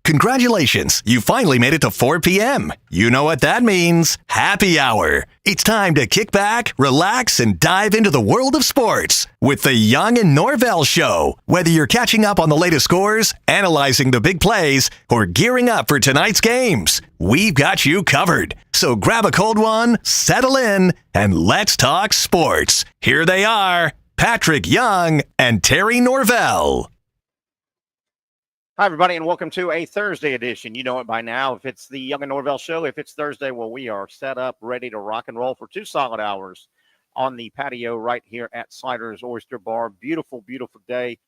Congratulations, you finally made it to 4 p.m. You know what that means. Happy hour. It's time to kick back, relax, and dive into the world of sports with the Young and Norvelle Show. Whether you're catching up on the latest scores, analyzing the big plays, or gearing up for tonight's games, we've got you covered. So grab a cold one, settle in, and let's talk sports. Here they are, Patrick Young and Terry Norvelle. Hi, everybody, and welcome to a Thursday edition. You know it by now. If it's the Young and Norvelle Show, if it's Thursday, well, we are set up, ready to rock and roll for 2 solid hours on the patio right here at Sliders Oyster Bar. Beautiful, beautiful day.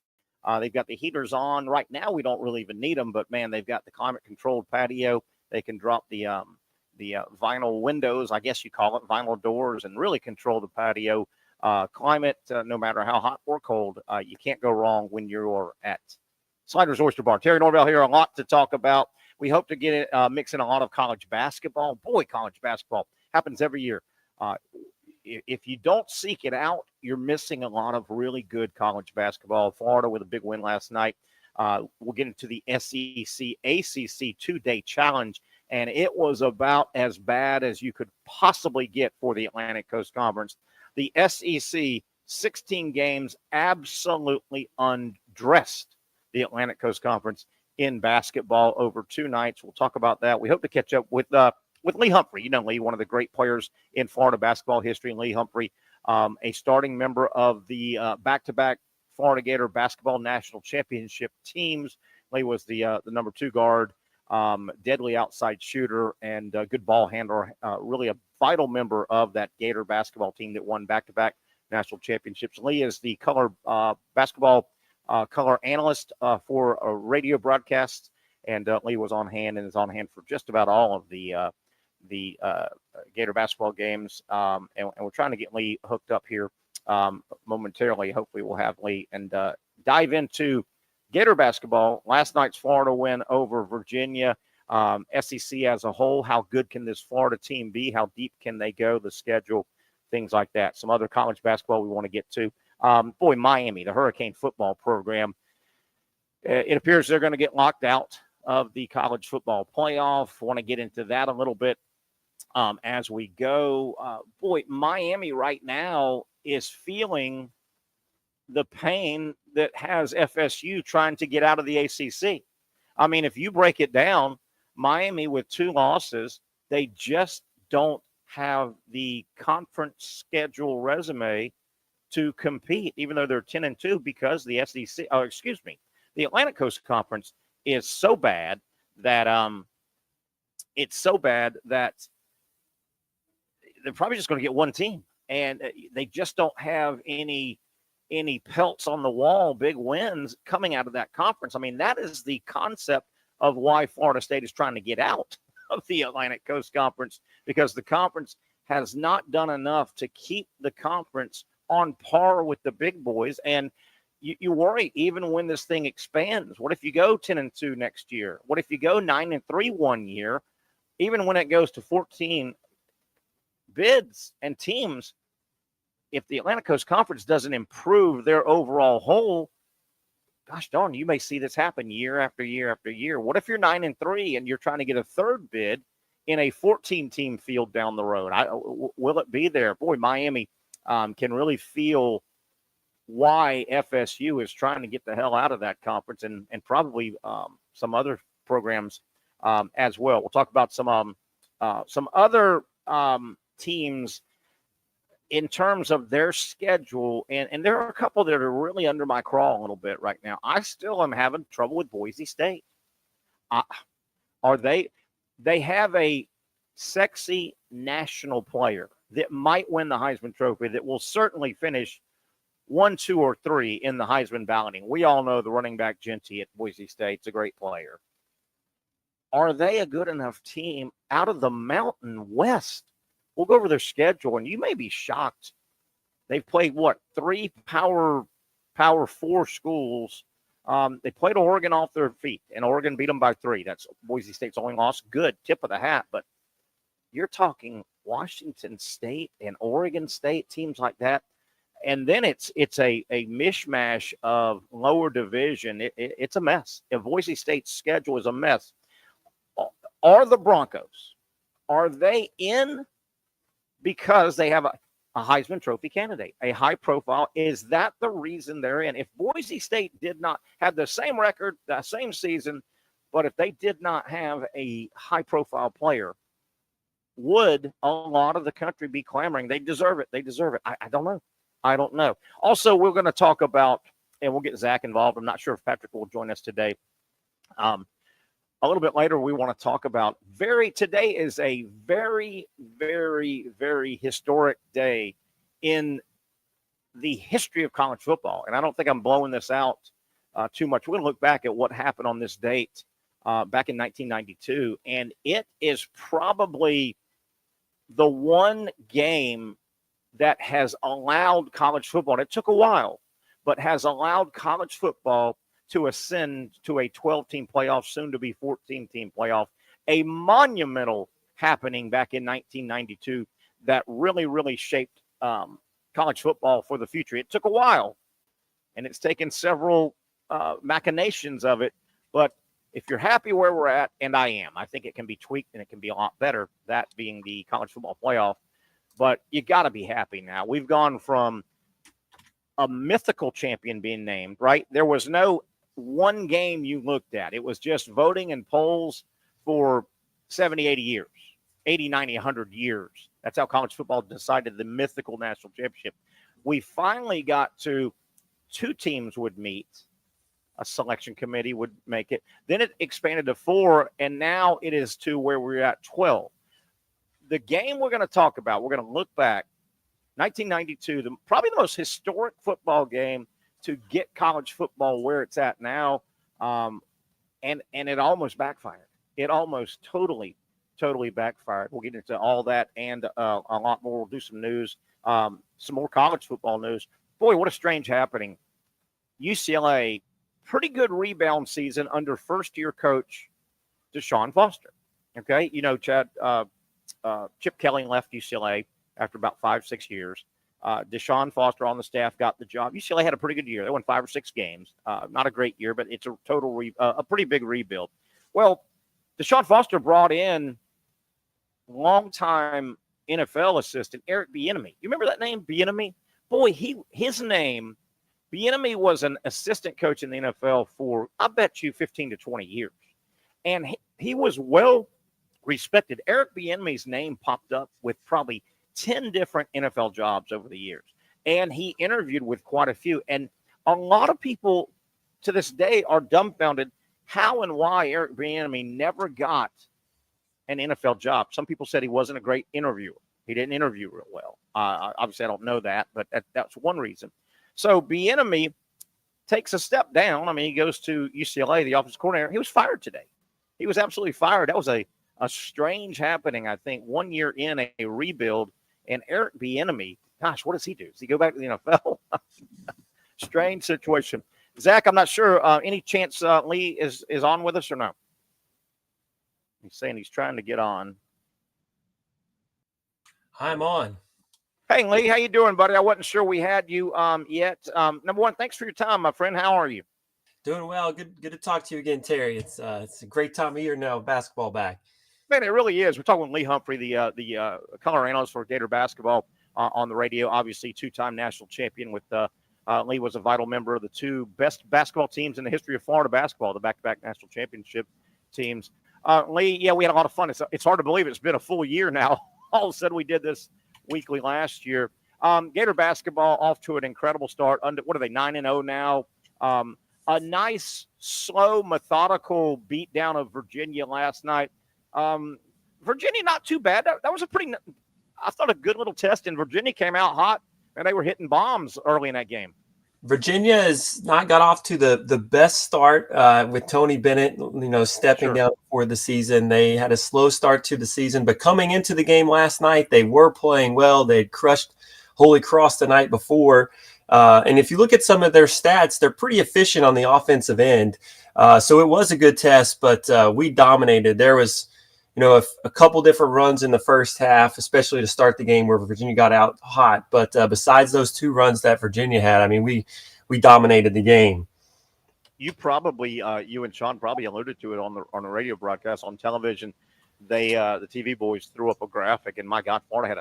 They've got the heaters on. Right now, we don't really even need them, but, man, they've got the climate-controlled patio. They can drop the vinyl windows, I guess you call it, vinyl doors, and really control the patio. Climate, no matter how hot or cold, you can't go wrong when you're at Sliders Oyster Bar. Terry Norvelle here, a lot to talk about. We hope to get it mix in a lot of college basketball. Boy, college basketball happens every year. If you don't seek it out, you're missing a lot of really good college basketball. Florida with a big win last night. We'll get into the SEC ACC 2-day challenge, and it was about as bad as you could possibly get for the Atlantic Coast Conference. The SEC, 16 games, absolutely undressed the Atlantic Coast Conference in basketball over 2 nights. We'll talk about that. We hope to catch up with Lee Humphrey. You know Lee, one of the great players in Florida basketball history. And Lee Humphrey, a starting member of the back-to-back Florida Gator basketball national championship teams. Lee was the number 2 guard, deadly outside shooter, and good ball handler. Really a vital member of that Gator basketball team that won back-to-back national championships. Lee is the color basketball color analyst for a radio broadcast, and Lee was on hand and is on hand for just about all of the Gator basketball games, and we're trying to get Lee hooked up here momentarily. Hopefully we'll have Lee and dive into Gator basketball. Last night's Florida win over Virginia. SEC as a whole, how good can this Florida team be? How deep can they go? The schedule, things like that. Some other college basketball we want to get to. Miami, the Hurricane football program, it appears they're going to get locked out of the college football playoff. I want to get into that a little bit as we go. Miami right now is feeling the pain that has FSU trying to get out of the ACC. I mean, if you break it down, Miami with 2 losses, they just don't have the conference schedule resume to compete, even though they're 10-2, because the the Atlantic Coast Conference is so bad that they're probably just going to get 1 team, and they just don't have any pelts on the wall, big wins coming out of that conference. I mean, that is the concept of why Florida State is trying to get out of the Atlantic Coast Conference, because the conference has not done enough to keep the conference on par with the big boys. And you worry even when this thing expands. What if you go 10-2 next year? What if you go 9-3 one year? Even when it goes to 14 bids and teams, if the Atlantic Coast Conference doesn't improve their overall whole, gosh darn, you may see this happen year after year after year. What if you're 9-3 and you're trying to get a 3rd bid in a 14-team field down the road? Will it be there? Boy, Miami can really feel why FSU is trying to get the hell out of that conference, and probably some other programs as well. We'll talk about some other teams in terms of their schedule, and there are a couple that are really under my craw a little bit right now. I still am having trouble with Boise State. They have a sexy national player that might win the Heisman Trophy, that will certainly finish 1, 2, or 3 in the Heisman balloting. We all know the running back Genty at Boise State's a great player. Are they a good enough team out of the Mountain West? We'll go over their schedule, and you may be shocked. They've played, 3 Power 4 schools. They played Oregon off their feet, and Oregon beat them by 3. That's Boise State's only loss. Good, tip of the hat. But you're talking Washington State and Oregon State, teams like that. and then it's a mishmash of lower division. It's a mess. If Boise State's schedule is a mess, are the Broncos, are they in because they have a Heisman Trophy candidate, a high profile? Is that the reason they're in? If Boise State did not have the same record, the same season, but if they did not have a high profile player, would a lot of the country be clamoring? They deserve it. They deserve it. I don't know. I don't know. Also, we're going to talk about, and we'll get Zach involved. I'm not sure if Patrick will join us today. A little bit later, we want to talk about today is a very, very, very historic day in the history of college football. And I don't think I'm blowing this out too much. We're going to look back at what happened on this date back in 1992. And it is probably the one game that has allowed college football, and it took a while, but has allowed college football to ascend to a 12-team playoff, soon to be 14-team playoff, a monumental happening back in 1992 that really, really shaped college football for the future. It took a while, and it's taken several machinations of it, but if you're happy where we're at, and I am, I think it can be tweaked and it can be a lot better, that being the college football playoff, but you got to be happy now. We've gone from a mythical champion being named, right? There was no one game you looked at. It was just voting and polls for 70, 80 years, 80, 90, 100 years. That's how college football decided the mythical national championship. We finally got to 2 teams would meet. A selection committee would make it. Then it expanded to 4, and now it is to where we're at 12. The game we're going to talk about, we're going to look back, 1992, probably the most historic football game to get college football where it's at now, and it almost backfired. It almost totally backfired. We'll get into all that and a lot more. We'll do some news, some more college football news. Boy, what a strange happening. UCLA, pretty good rebound season under first-year coach Deshaun Foster. Okay, you know, Chad, Chip Kelly left UCLA after about 5-6 years. Deshaun Foster on the staff got the job. UCLA had a pretty good year. They won 5 or 6 games. Not a great year, but it's a total a pretty big rebuild. Well, Deshaun Foster brought in longtime NFL assistant Eric Bieniemy. You remember that name, Bieniemy? Boy, his name, Bieniemy, was an assistant coach in the NFL for, I bet you, 15 to 20 years. And he was well respected. Eric Bieniemy's name popped up with probably 10 different NFL jobs over the years. And he interviewed with quite a few. And a lot of people to this day are dumbfounded how and why Eric Bieniemy never got an NFL job. Some people said he wasn't a great interviewer. He didn't interview real well. Obviously, I don't know that, but that's one reason. So Bieniemy takes a step down. I mean, he goes to UCLA, the offensive coordinator. He was fired today. He was absolutely fired. That was a strange happening, I think, 1 year in a rebuild. And Eric Bieniemy, gosh, what does he do? Does he go back to the NFL? Strange situation. Zach, I'm not sure. Any chance Lee is on with us or no? He's saying he's trying to get on. I'm on. Hey, Lee, how you doing, buddy? I wasn't sure we had you yet. Number one, thanks for your time, my friend. How are you? Doing well. Good to talk to you again, Terry. It's a great time of year now, basketball back. Man, it really is. We're talking with Lee Humphrey, the color analyst for Gator basketball on the radio. Obviously, 2-time national champion. With Lee was a vital member of the 2 best basketball teams in the history of Florida basketball, the back-to-back national championship teams. Lee, yeah, we had a lot of fun. It's hard to believe it's been a full year now. All of a sudden, we did this weekly last year. Gator basketball off to an incredible start. What are they, 9-0 now? A nice, slow, methodical beatdown of Virginia last night. Virginia, not too bad. That was I thought, a good little test, and Virginia came out hot, and they were hitting bombs early in that game. Virginia has not got off to the best start with Tony Bennett, stepping down for the season. They had a slow start to the season, but coming into the game last night, they were playing well. They had crushed Holy Cross the night before. And if you look at some of their stats, they're pretty efficient on the offensive end. So it was a good test, but we dominated. There was, a couple different runs in the first half, especially to start the game where Virginia got out hot. But besides those 2 runs that Virginia had, I mean, we dominated the game. You probably, you and Sean probably alluded to it on the radio broadcast. On television, they the TV boys threw up a graphic, and my God, Florida had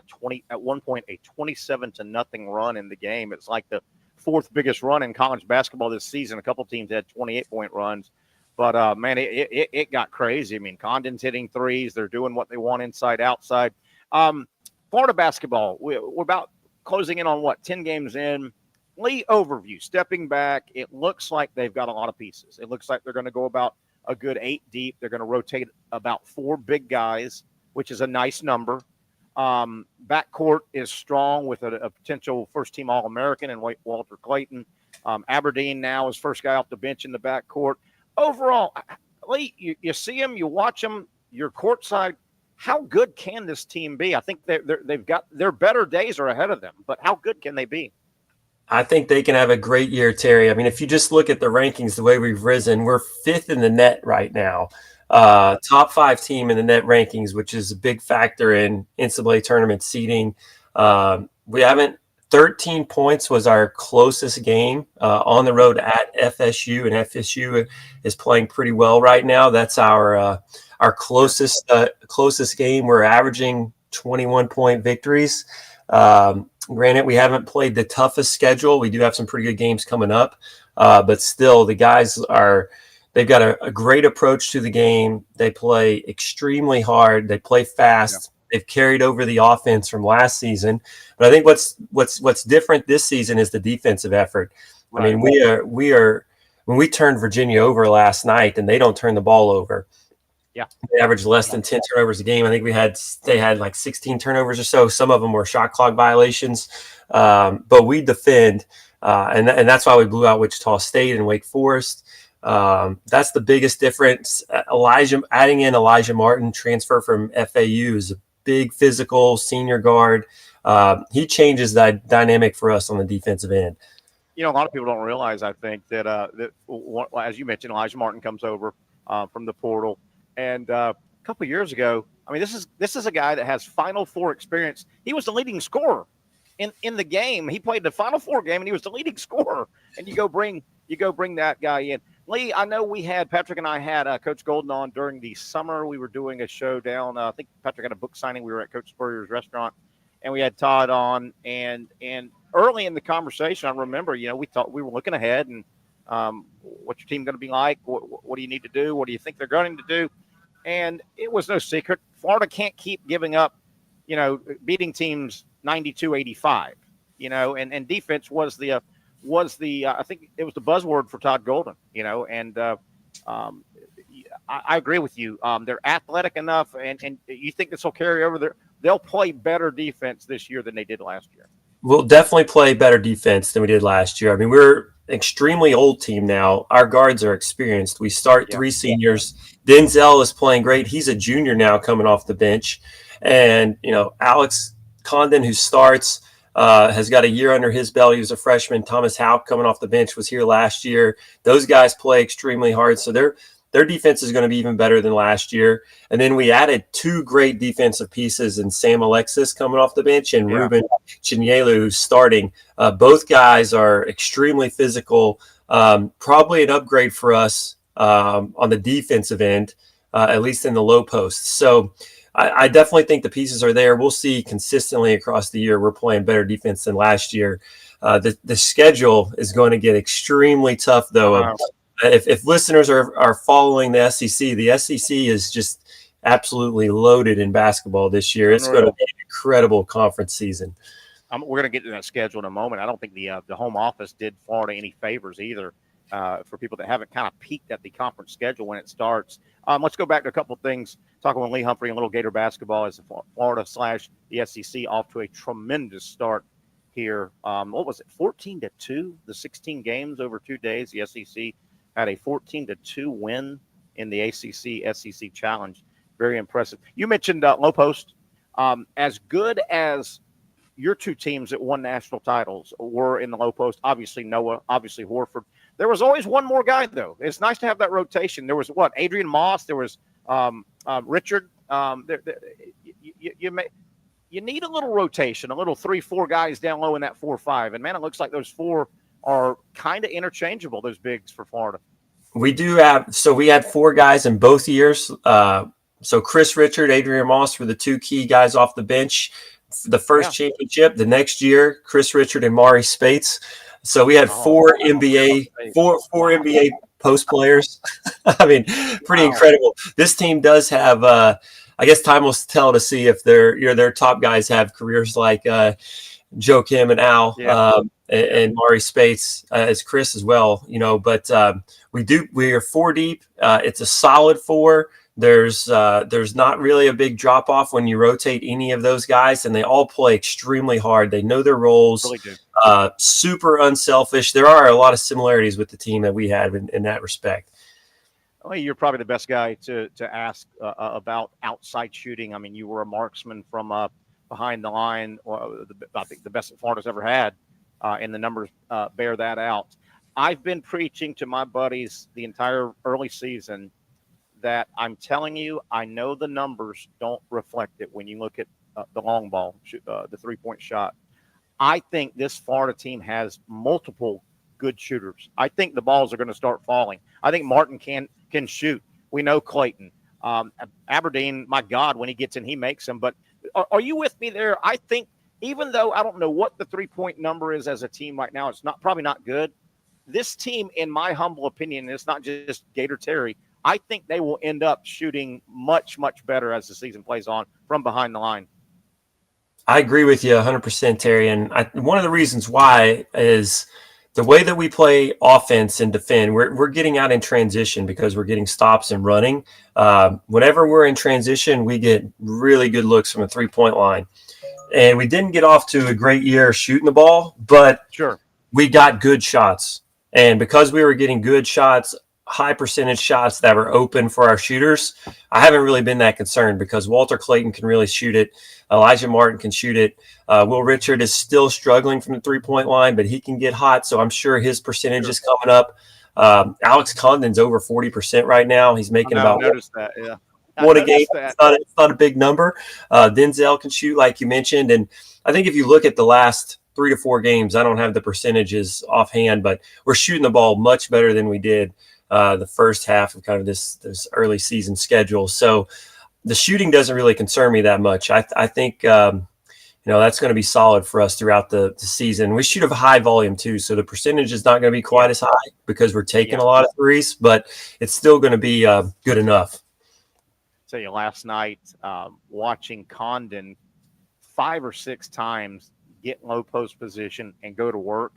at one point a 27-0 run in the game. It's like the 4th biggest run in college basketball this season. A couple teams had 28-point runs. But, man, it got crazy. I mean, Condon's hitting threes. They're doing what they want inside, outside. Florida basketball, we're about closing in on, 10 games in. Lee, overview, stepping back, it looks like they've got a lot of pieces. It looks like they're going to go about a good 8 deep. They're going to rotate about 4 big guys, which is a nice number. Backcourt is strong with a potential first-team All-American and Walter Clayton. Aberdeen now is first guy off the bench in the backcourt. Overall, Lee, you see them, you watch them, you're courtside. How good can this team be? I think they've got their better days are ahead of them, but how good can they be? I think they can have a great year, Terry. I mean, if you just look at the rankings, the way we've risen, we're 5th in the net right now. Top 5 team in the net rankings, which is a big factor in NCAA tournament seeding. We haven't 13 points was our closest game on the road at FSU, and FSU is playing pretty well right now. That's our closest game. We're averaging 21-point victories. Granted, we haven't played the toughest schedule. We do have some pretty good games coming up, but still, the guys they've got a great approach to the game. They play extremely hard. They play fast. Yeah. They've carried over the offense from last season, but I think what's different this season is the defensive effort. Right. I mean, we are when we turned Virginia over last night, and they don't turn the ball over. Yeah, they averaged less than 10 turnovers a game. I think they had like 16 turnovers or so. Some of them were shot clock violations, but we defend, and that's why we blew out Wichita State and Wake Forest. That's the biggest difference. Adding in Elijah Martin, transfer from FAU, is a big physical senior guard. He changes that dynamic for us on the defensive end. A lot of people don't realize, I think, that as you mentioned, Elijah Martin comes over from the portal. And a couple of years ago, I mean, this is a guy that has Final Four experience. He was the leading scorer in the game. He played the Final Four game, and he was the leading scorer. And you go bring that guy in. Lee, I know Patrick and I had Coach Golden on during the summer. We were doing a show down. I think Patrick had a book signing. We were at Coach Spurrier's restaurant, and we had Todd on. And early in the conversation, I remember, we thought we were looking ahead and what's your team going to be like? What do you need to do? What do you think they're going to do? And it was no secret. Florida can't keep giving up, beating teams 92-85, and defense was the I think it was the buzzword for Todd Golden, and I agree with you. They're athletic enough, and you think this will carry over there. They'll play better defense this year than they did last year. We'll definitely play better defense than we did last year. I mean, we're an extremely old team now. Our guards are experienced. We start 3 seniors. Denzel is playing great. He's a junior now coming off the bench. And, Alex Condon, who starts, has got a year under his belt. He was a freshman. Thomas Haupt coming off the bench was here last year. Those guys play extremely hard. So their defense is going to be even better than last year. And then we added 2 great defensive pieces in Sam Alexis coming off the bench and Ruben Chinyelu, who's starting. Both guys are extremely physical, probably an upgrade for us on the defensive end, at least in the low post. So I definitely think the pieces are there. We'll see consistently across the year we're playing better defense than last year. The schedule is going to get extremely tough, though. Wow. If listeners are following the SEC is just absolutely loaded in basketball this year. It's going to be an incredible conference season. We're going to get to that schedule in a moment. I don't think the home office did Florida any favors either for people that haven't kind of peeked at the conference schedule when it starts. Let's go back to a couple of things. Talking with Lee Humphrey and Little Gator basketball as Florida/the SEC off to a tremendous start here. What was it, 14-2? The 16 games over 2 days. The SEC had a 14-2 win in the ACC SEC Challenge. Very impressive. You mentioned low post. As good as your 2 teams that won national titles were in the low post, obviously Noah, obviously Horford. There was always one more guy, though. It's nice to have that rotation. There was Adrian Moss. There was Richard You need a little rotation, a little 3-4 guys down low in that 4-5. And man, it looks like those four are kind of interchangeable, those bigs for Florida. We do have, so we had four guys in both years. So Chris Richard, Adrian Moss were the two key guys off the bench. The first championship, the next year, Chris Richard and Maury Spates. So we had four NBA post players. I mean, pretty incredible. This team does have, I guess time will tell to see if their top guys have careers like Joe Kim and Al and Maury Spates as Chris as well, but we are four deep. It's a solid four. There's not really a big drop off when you rotate any of those guys, and they all play extremely hard. They know their roles, really do. Super unselfish. There are a lot of similarities with the team that we had in that respect. Well, you're probably the best guy to ask about outside shooting. I mean, you were a marksman from behind the line, I think the best that Florida's ever had, and the numbers bear that out. I've been preaching to my buddies the entire early season that I'm telling you, I know the numbers don't reflect it when you look at the long ball, the three-point shot. I think this Florida team has multiple good shooters. I think the balls are going to start falling. I think Martin can shoot. We know Clayton. Aberdeen, my God, when he gets in, he makes them. But are you with me there? I think even though I don't know what the three-point number is as a team right now, it's probably not good. This team, in my humble opinion, it's not just Gator Terry, I think they will end up shooting much, much better as the season plays on from behind the line. I agree with you 100%, Terry. And one of the reasons why is the way that we play offense and defend. We're getting out in transition because we're getting stops and running. Whenever we're in transition, we get really good looks from a three-point line. And we didn't get off to a great year shooting the ball, but we got good shots. And because we were getting good shots, high percentage shots that were open for our shooters, I haven't really been that concerned because Walter Clayton can really shoot it. Elijah Martin can shoot it. Will Richard is still struggling from the three-point line, but he can get hot, so I'm sure his percentage is coming up. Alex Condon's over 40% right now. He's making about one a game. It's not a big number. Denzel can shoot, like you mentioned, and I think if you look at the last 3 to 4 games, I don't have the percentages offhand, but we're shooting the ball much better than we did the first half of kind of this early season schedule. So the shooting doesn't really concern me that much. I think that's going to be solid for us throughout the season. We shoot a high volume too, so the percentage is not going to be quite as high because we're taking a lot of threes, but it's still going to be good enough. Tell you, last night watching Condon 5 or 6 times get low post position and go to work.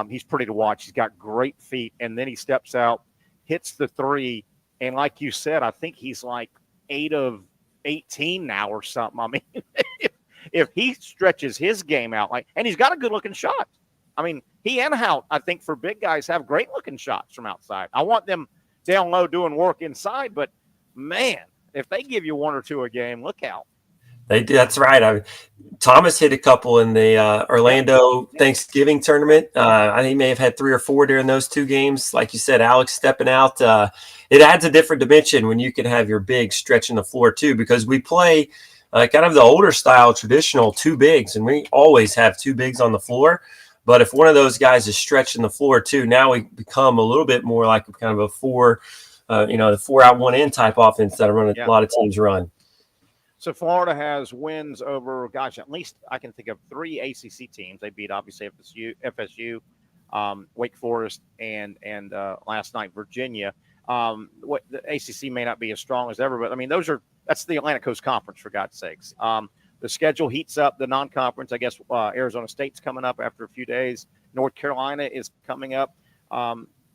He's pretty to watch. He's got great feet, and then he steps out, hits the three, and like you said, I think he's like 8 of 18 now or something. I mean, if he stretches his game out, and he's got a good-looking shot. I mean, he and Hout, I think, for big guys, have great-looking shots from outside. I want them down low doing work inside, but, man, if they give you 1 or 2 a game, look out. That's right. Thomas hit a couple in the Orlando Thanksgiving tournament. I think he may have had 3 or 4 during those 2 games. Like you said, Alex stepping out. It adds a different dimension when you can have your big stretching the floor too, because we play kind of the older style, traditional 2 bigs, and we always have 2 bigs on the floor. But if one of those guys is stretching the floor too, now we become a little bit more like kind of a 4, the 4 out 1 in type offense that a lot of teams run. So Florida has wins over, at least I can think of 3 ACC teams. They beat, obviously, FSU, Wake Forest, and last night Virginia. The ACC may not be as strong as ever, but I mean that's the Atlantic Coast Conference, for God's sakes. The schedule heats up the non-conference. I guess Arizona State's coming up after a few days. North Carolina is coming up.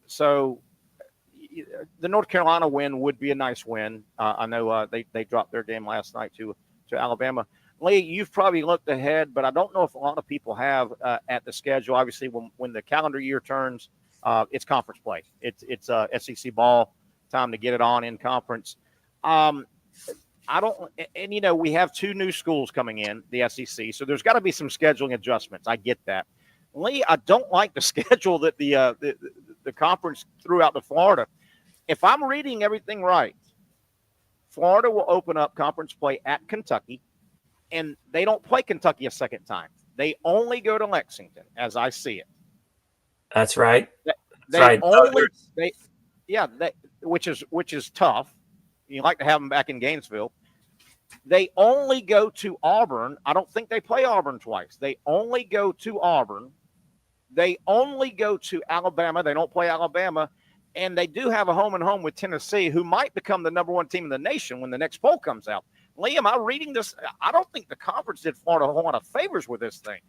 So the North Carolina win would be a nice win. I know they dropped their game last night to Alabama. Lee, you've probably looked ahead, but I don't know if a lot of people have at the schedule. Obviously, when the calendar year turns, it's conference play. It's SEC ball time to get it on in conference. We have 2 new schools coming in, the SEC, so there's got to be some scheduling adjustments. I get that. Lee, I don't like the schedule that the conference threw out to Florida. If I'm reading everything right, Florida will open up conference play at Kentucky, and they don't play Kentucky a second time. They only go to Lexington, as I see it. That's right. They right. only which is tough. You like to have them back in Gainesville. They only go to Auburn. I don't think they play Auburn twice. They only go to Auburn. They only go to Alabama. They don't play Alabama. And they do have a home and home with Tennessee, who might become the number one team in the nation when the next poll comes out. Lee, am I reading this? I don't think the conference did Florida a whole lot of favors with this thing.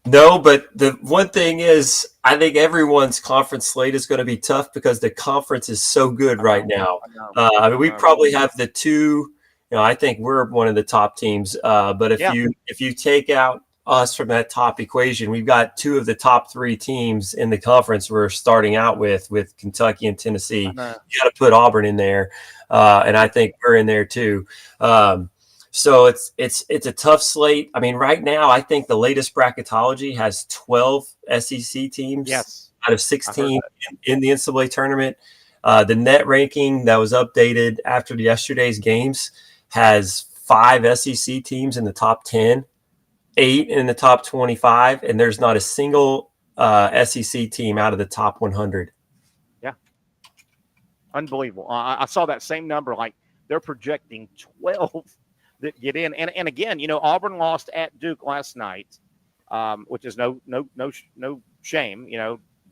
No, but the one thing is, I think everyone's conference slate is going to be tough because the conference is so good right now. I mean, we probably have the two. I think we're one of the top teams. But if you take out us from that top equation, we've got two of the top three teams in the conference we're starting out with Kentucky and Tennessee. You got to put Auburn in there, and I think we're in there too. So it's a tough slate. I mean, right now, I think the latest bracketology has 12 SEC teams out of 16 in the NCAA tournament. The net ranking that was updated after yesterday's games has 5 SEC teams in the top 10, 8 in the top 25, and there's not a single SEC team out of the top 100. Yeah. Unbelievable. I saw that same number. Like, they're projecting 12 that get in. And again, Auburn lost at Duke last night, which is no shame.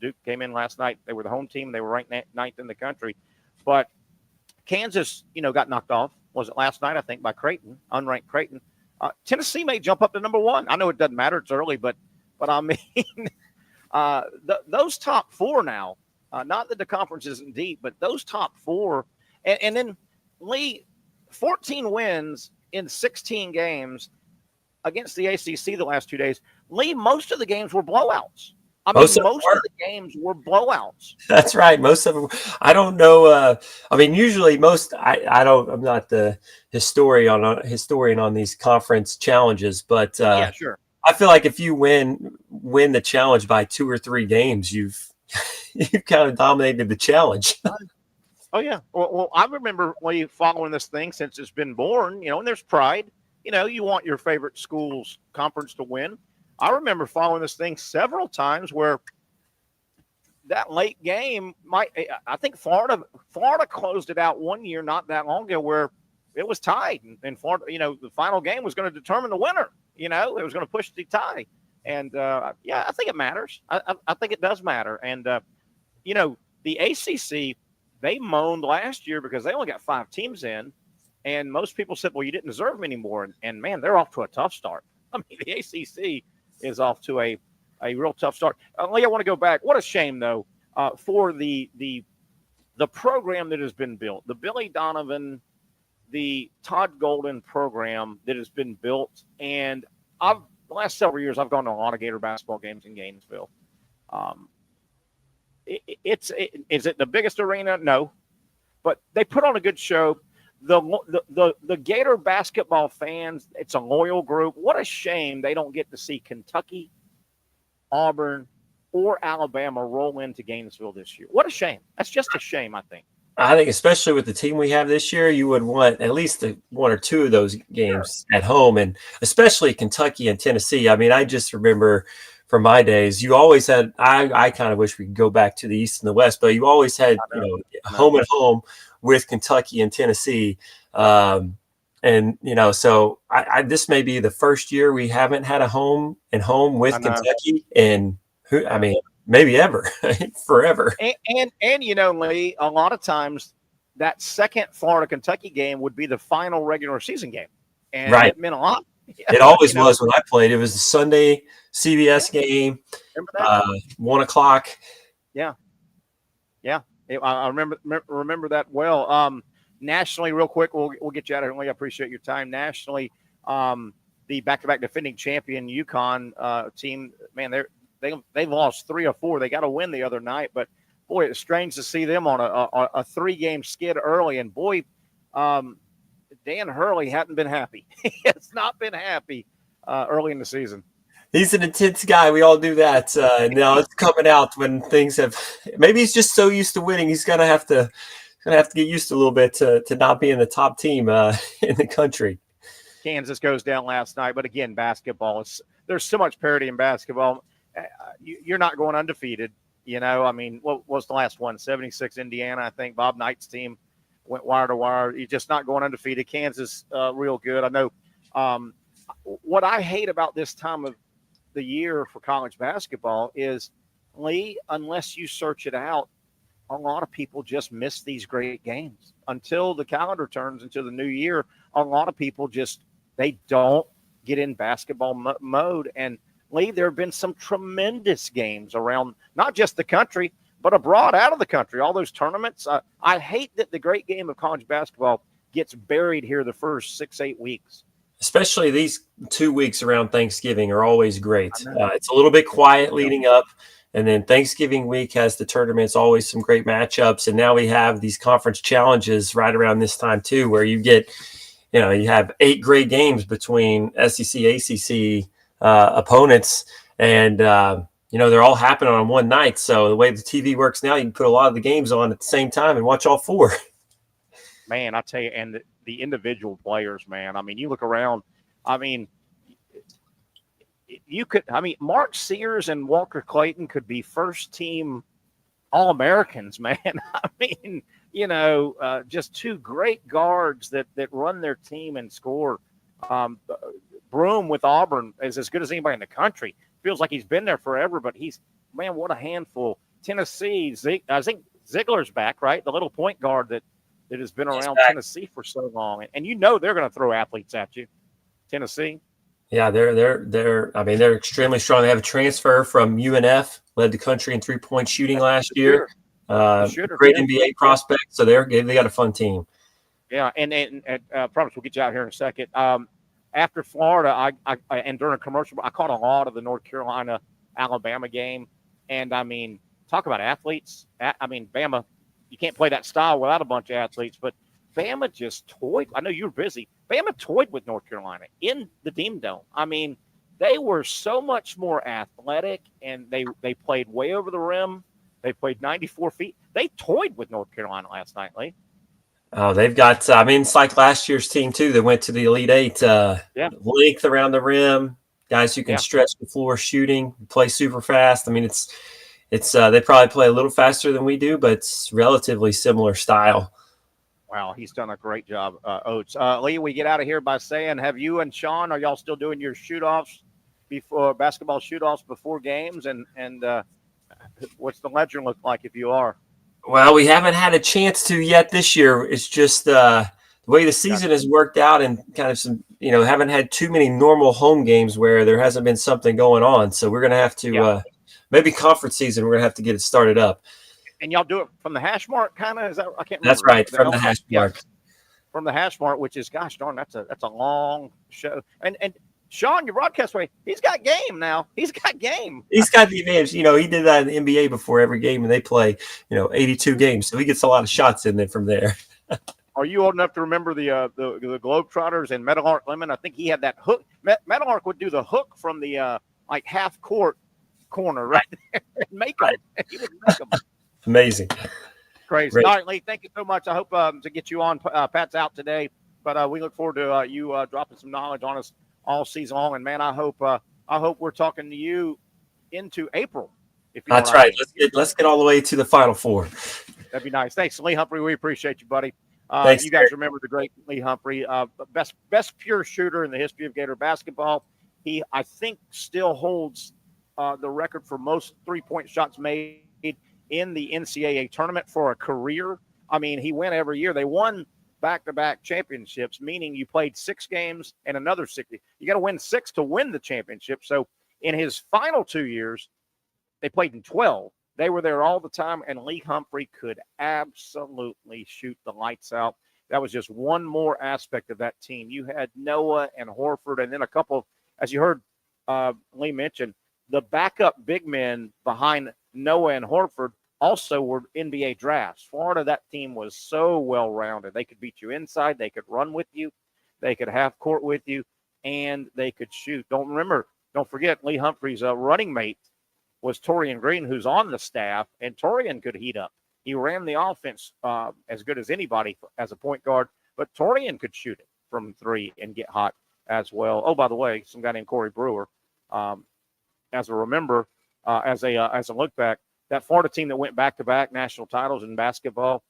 Duke came in last night. They were the home team. They were ranked 9th in the country. But Kansas, got knocked off. Was it last night, I think, by Creighton, unranked Creighton. Tennessee may jump up to number 1. I know it doesn't matter. It's early, but I mean, those top 4 now, not that the conference isn't deep, but those top 4. And then, Lee, 14 wins in 16 games against the ACC the last 2 days. Lee, most of the games were blowouts. I mean, most of the games were blowouts. That's right. Most of them. I don't know. I mean, usually I'm not the historian on these conference challenges, but sure. I feel like if you win the challenge by 2 or 3 games, you've kind of dominated the challenge. Oh, yeah. Well, I remember following this thing since it's been born, and there's pride. You want your favorite school's conference to win. I remember following this thing several times where that late game I think Florida closed it out one year not that long ago where it was tied. And Florida, the final game was going to determine the winner. It was going to push the tie. And, I think it matters. I think it does matter. And, the ACC – they moaned last year because they only got 5 teams in, and most people said, well, you didn't deserve them anymore. And man, they're off to a tough start. I mean, the ACC is off to a real tough start. Lee, I want to go back. What a shame, though, for the program that has been built, the Billy Donovan, the Todd Golden program that has been built. And the last several years, I've gone to a lot of Gator basketball games in Gainesville. Is it the biggest arena? No, but they put on a good show. The Gator basketball fans, it's a loyal group. What a shame they don't get to see Kentucky, Auburn, or Alabama roll into Gainesville this year. What a shame. That's just a shame, I think. I think especially with the team we have this year, you would want at least 1 or 2 of those games at home, and especially Kentucky and Tennessee. I mean, I just remember – from my days, you always had. I kind of wish we could go back to the East and the West, but you always had home and home with Kentucky and Tennessee, and so this may be the first year we haven't had a home and home with Kentucky, and maybe ever, forever. And Lee, a lot of times that second Florida Kentucky game would be the final regular season game, and it meant a lot. It always was when I played. It was a Sunday CBS game, 1 o'clock. Yeah. I remember that well. Nationally, real quick, we'll get you out of here. I appreciate your time. Nationally, the back-to-back defending champion UConn team, man, they lost 3 or 4. They got a win the other night, but boy, it's strange to see them on a 3-game skid early. And boy, Dan Hurley hadn't been happy. He has not been happy early in the season. He's an intense guy. We all do that. Now it's coming out when things have – maybe he's just so used to winning. He's going to have to gonna have to get used to a little bit to not being the top team in the country. Kansas goes down last night, but again, basketball there's so much parity in basketball. You're not going undefeated. I mean, what was the last one? 76 Indiana, I think. Bob Knight's team went wire to wire. You're just not going undefeated. Kansas, real good. I know. What I hate about this time of the year for college basketball is, Lee, unless you search it out, a lot of people just miss these great games until the calendar turns into the new year. A lot of people they don't get in basketball mode. And Lee, there have been some tremendous games around not just the country, but abroad, out of the country, all those tournaments. I hate that the great game of college basketball gets buried here the first 6-8 weeks. Especially these 2 weeks around Thanksgiving are always great. It's a little bit quiet leading up, and then Thanksgiving week has the tournaments, always some great matchups. And now we have these conference challenges right around this time too, where you get, you have 8 great games between SEC, ACC opponents, and they're all happening on one night. So the way the TV works now, you can put a lot of the games on at the same time and watch all 4. Man, I tell you, and the individual players, man. I mean, you look around. I mean, Mark Sears and Walker Clayton could be first-team All-Americans, man. I mean, just 2 great guards that run their team and score. Broom with Auburn is as good as anybody in the country. Feels like he's been there forever, but what a handful. Tennessee, I think Ziegler's back, right? The little point guard that has been around Tennessee for so long. And they're going to throw athletes at you, Tennessee. Yeah, they're extremely strong. They have a transfer from UNF, led the country in 3-point shooting last year. Great NBA prospect. So they got a fun team. Yeah, and promise we'll get you out here in a second. After Florida, and during a commercial, I caught a lot of the North Carolina Alabama game, and I mean, talk about athletes. Bama, you can't play that style without a bunch of athletes, but Bama just toyed. I know you were busy. Bama toyed with North Carolina in the Dean Dome. I mean, they were so much more athletic, and they played way over the rim. They played 94 feet. They toyed with North Carolina last night, Lee. Oh, they've got, it's like last year's team too. They went to the Elite 8, length around the rim, guys who can stretch the floor shooting, play super fast. I mean, it's they probably play a little faster than we do, but it's relatively similar style. Wow, he's done a great job, Oates. Lee, we get out of here by saying, have you and Sean, are y'all still doing your basketball shoot-offs before games? And what's the legend look like if you are? Well, we haven't had a chance to yet this year. It's just the way the season has worked out, and kind of some, haven't had too many normal home games where there hasn't been something going on. So we're going to have to, maybe conference season, we're going to have to get it started up. And y'all do it from the hash mark, kind of? Is that? I can't remember. That's right, from the hash mark. From the hash mark, which is, gosh darn, that's a long show. And Sean, your broadcast way, he's got game now. He's got game. He's got the advantage. He did that in the NBA before every game, and they play, 82 games. So he gets a lot of shots in there from there. Are you old enough to remember the Globetrotters and Meadowlark Lemon? I think he had that hook. Meadowlark would do the hook from the half court corner right there and make them. He would make them. Amazing. Crazy. Great. All right, Lee, thank you so much. I hope to get you on. Pat's out today, but we look forward to you dropping some knowledge on us all season long. And man, I hope we're talking to you into April. That's right. Let's get all the way to the Final Four. That'd be nice. Thanks, Lee Humphrey. We appreciate you, buddy. Thanks, you guys remember the great Lee Humphrey, best pure shooter in the history of Gator basketball. He, I think, still holds the record for most 3-point shots made in the NCAA tournament for a career. I mean, he went every year. They won back-to-back championships, meaning you played 6 games and another 60. You got to win 6 to win the championship. So in his final 2 years, they played in 12. They were there all the time, and Lee Humphrey could absolutely shoot the lights out. That was just one more aspect of that team. You had Noah and Horford, and then a couple, as you heard Lee mention, the backup big men behind Noah and Horford also were NBA drafts. Florida, that team was so well-rounded. They could beat you inside. They could run with you. They could half court with you, and they could shoot. Don't forget, Lee Humphrey's running mate was Torian Green, who's on the staff, and Torian could heat up. He ran the offense as good as anybody as a point guard, but Torian could shoot it from three and get hot as well. Oh, by the way, some guy named Corey Brewer, as a look back, that Florida team that went back-to-back national titles in basketball,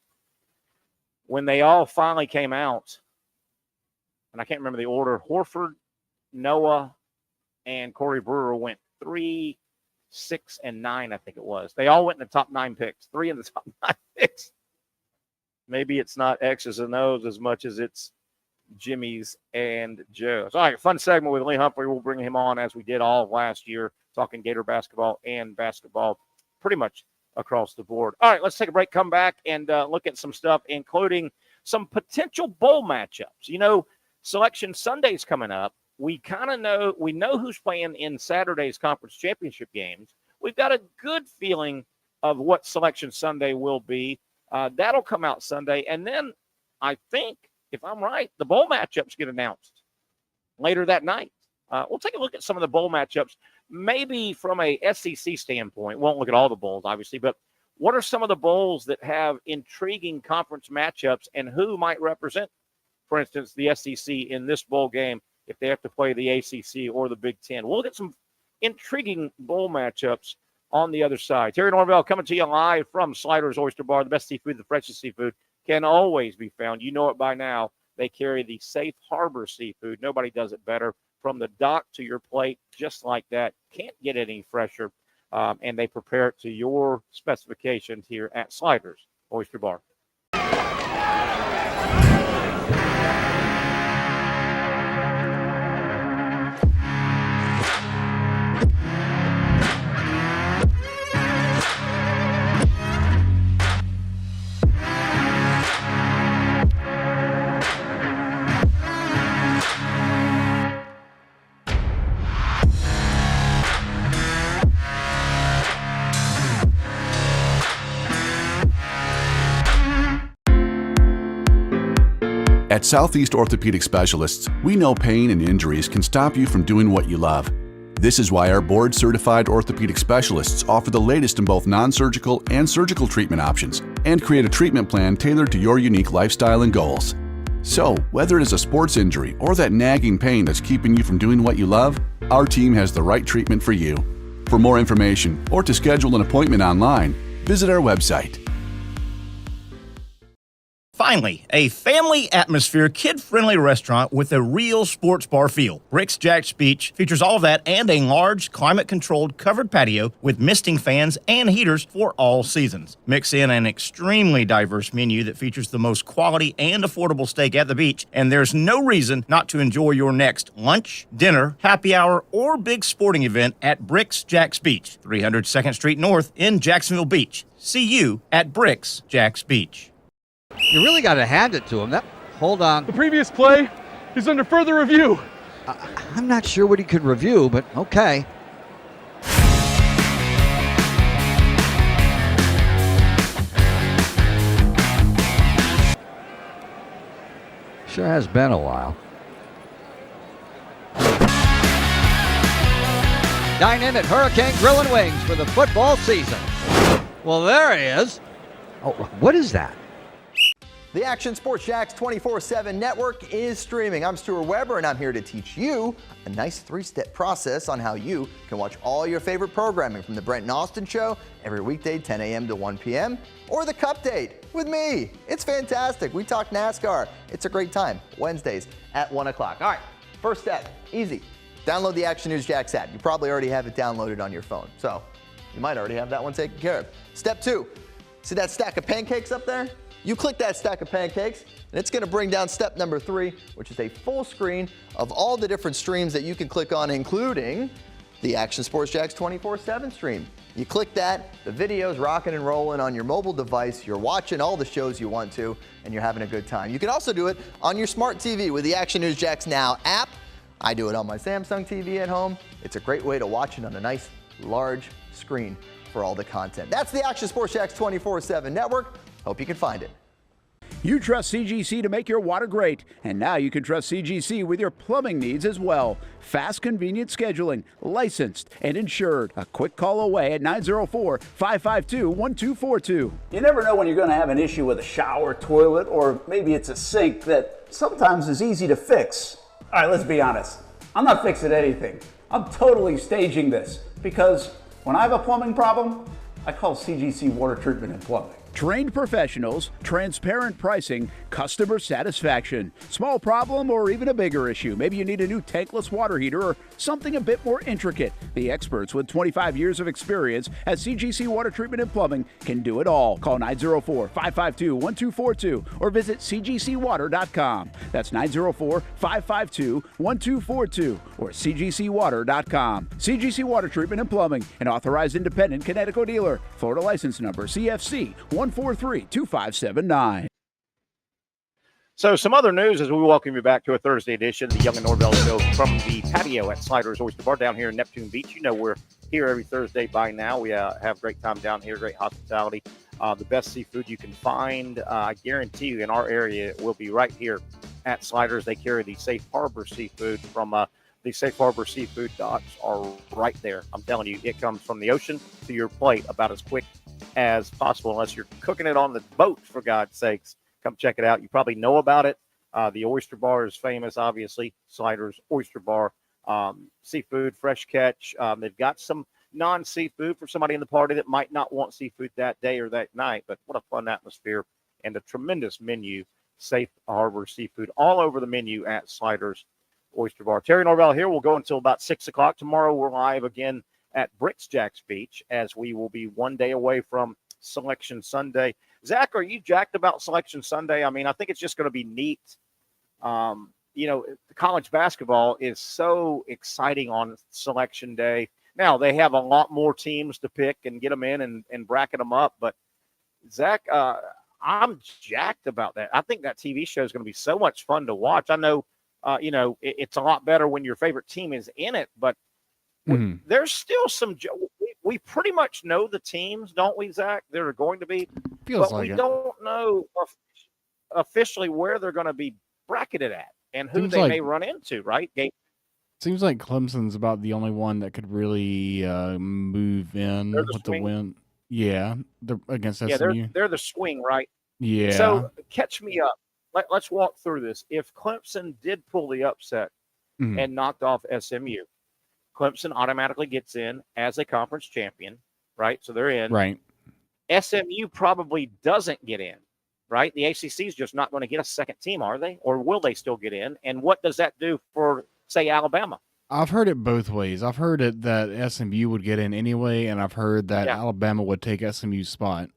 when they all finally came out, and I can't remember the order, Horford, Noah, and Corey Brewer went 3, 6, and 9, I think it was. They all went in the top 9 picks, 3 in the top 9 picks. Maybe it's not X's and O's as much as it's Jimmy's and Joe's. All right, fun segment with Lee Humphrey. We'll bring him on as we did all of last year, talking Gator basketball and basketball pretty much across the board. All right, let's take a break, come back, and look at some stuff, including some potential bowl matchups. You know, Selection Sunday's coming up. We know who's playing in Saturday's conference championship games. We've got a good feeling of what Selection Sunday will be. That'll come out Sunday. And then I think, if I'm right, the bowl matchups get announced later that night. We'll take a look at some of the bowl matchups, maybe from a SEC standpoint. Won't look at all the bowls, obviously, but what are some of the bowls that have intriguing conference matchups and who might represent, for instance, the SEC in this bowl game if they have to play the ACC or the Big Ten? We'll get some intriguing bowl matchups on the other side. Terry Norvelle coming to you live from Sliders Oyster Bar. The best seafood, the freshest seafood can always be found. You know it by now. They carry the Safe Harbor seafood. Nobody does it better. From the dock to your plate, just like that. Can't get any fresher. And they prepare it to your specifications here at Sliders Oyster Bar. At Southeast Orthopedic Specialists, we know pain and injuries can stop you from doing what you love. This is why our board-certified orthopedic specialists offer the latest in both non-surgical and surgical treatment options and create a treatment plan tailored to your unique lifestyle and goals. So, whether it is a sports injury or that nagging pain that's keeping you from doing what you love, our team has the right treatment for you. For more information or to schedule an appointment online, visit our website. Finally, a family atmosphere, kid-friendly restaurant with a real sports bar feel. Bricks Jack's Beach features all of that and a large, climate-controlled covered patio with misting fans and heaters for all seasons. Mix in an extremely diverse menu that features the most quality and affordable steak at the beach, and there's no reason not to enjoy your next lunch, dinner, happy hour, or big sporting event at Bricks Jack's Beach, 300 2nd Street North in Jacksonville Beach. See you at Bricks Jack's Beach. You really got to hand it to him. Hold on. The previous play is under further review. I'm not sure what he could review, but okay. Sure has been a while. Dynamic Hurricane Grill and Wings for the football season. Well, there he is. Oh, what is that? The Action Sports Jax 24/7 network is streaming. I'm Stuart Weber, and I'm here to teach you a nice 3-step process on how you can watch all your favorite programming from the Brent and Austin Show every weekday 10 a.m. to 1 p.m. or the Cup Date with me. It's fantastic. We talk NASCAR. It's a great time. Wednesdays at 1 o'clock. All right, first step, easy. Download the Action News Jax app. You probably already have it downloaded on your phone, so you might already have that one taken care of. Step 2, see that stack of pancakes up there? You click that stack of pancakes, and it's going to bring down step number 3, which is a full screen of all the different streams that you can click on, including the Action Sports Jax 24/7 stream. You click that, the video's rocking and rolling on your mobile device. You're watching all the shows you want to, and you're having a good time. You can also do it on your smart TV with the Action News Jax Now app. I do it on my Samsung TV at home. It's a great way to watch it on a nice, large screen for all the content. That's the Action Sports Jax 24/7 network. Hope you can find it. You trust CGC to make your water great, and now you can trust CGC with your plumbing needs as well. Fast, convenient scheduling, licensed and insured. A quick call away at 904-552-1242. You never know when you're going to have an issue with a shower, toilet, or maybe it's a sink that sometimes is easy to fix. All right, let's be honest. I'm not fixing anything. I'm totally staging this because when I have a plumbing problem, I call CGC Water Treatment and Plumbing. Trained professionals, transparent pricing, customer satisfaction. Small problem or even a bigger issue. Maybe you need a new tankless water heater or something a bit more intricate. The experts with 25 years of experience at CGC Water Treatment and Plumbing can do it all. Call 904-552-1242 or visit cgcwater.com. That's 904-552-1242 or cgcwater.com. CGC Water Treatment and Plumbing, an authorized independent Connecticut dealer. Florida license number CFC 143-2579. So some other news as we welcome you back to a Thursday edition of the Young and Norvelle Show from the patio at Sliders Oyster Bar down here in Neptune Beach. You know we're here every Thursday by now. We have a great time down here, great hospitality, the best seafood you can find. I guarantee you in our area it will be right here at Sliders. They carry the Safe Harbor seafood from the Safe Harbor seafood docks are right there. I'm telling you, it comes from the ocean to your plate about as quick as possible, unless you're cooking it on the boat, for God's sakes. Come check it out. You probably know about it. The Oyster Bar is famous, obviously. Sliders Oyster Bar. Seafood, fresh catch. They've got some non-seafood for somebody in the party that might not want seafood that day or that night. But what a fun atmosphere and a tremendous menu. Safe Harbor seafood all over the menu at Sliders Oyster Bar. Terry Norvelle here. We'll go until about 6 o'clock. Tomorrow we're live again at Bricks Jacks Beach, as we will be one day away from Selection Sunday. Zach, are you jacked about Selection Sunday? I mean, I think it's just going to be neat. College basketball is so exciting on Selection Day. Now, they have a lot more teams to pick and get them in and bracket them up. But, Zach, I'm jacked about that. I think that TV show is going to be so much fun to watch. I know, it's a lot better when your favorite team is in it, but there's still some we pretty much know the teams, don't we, Zach? They're going to be, but we don't know officially where they're going to be bracketed at and who they may run into, right? Seems like Clemson's about the only one that could really move in with the win. Yeah, they're against SMU. Yeah, they're the swing, right? Yeah. So catch me up. Let's walk through this. If Clemson did pull the upset and knocked off SMU, Clemson automatically gets in as a conference champion, right? So they're in. Right. SMU probably doesn't get in, right? The ACC is just not going to get a second team, are they? Or will they still get in? And what does that do for, say, Alabama? I've heard it both ways. I've heard it that SMU would get in anyway, and I've heard that Alabama would take SMU's spot.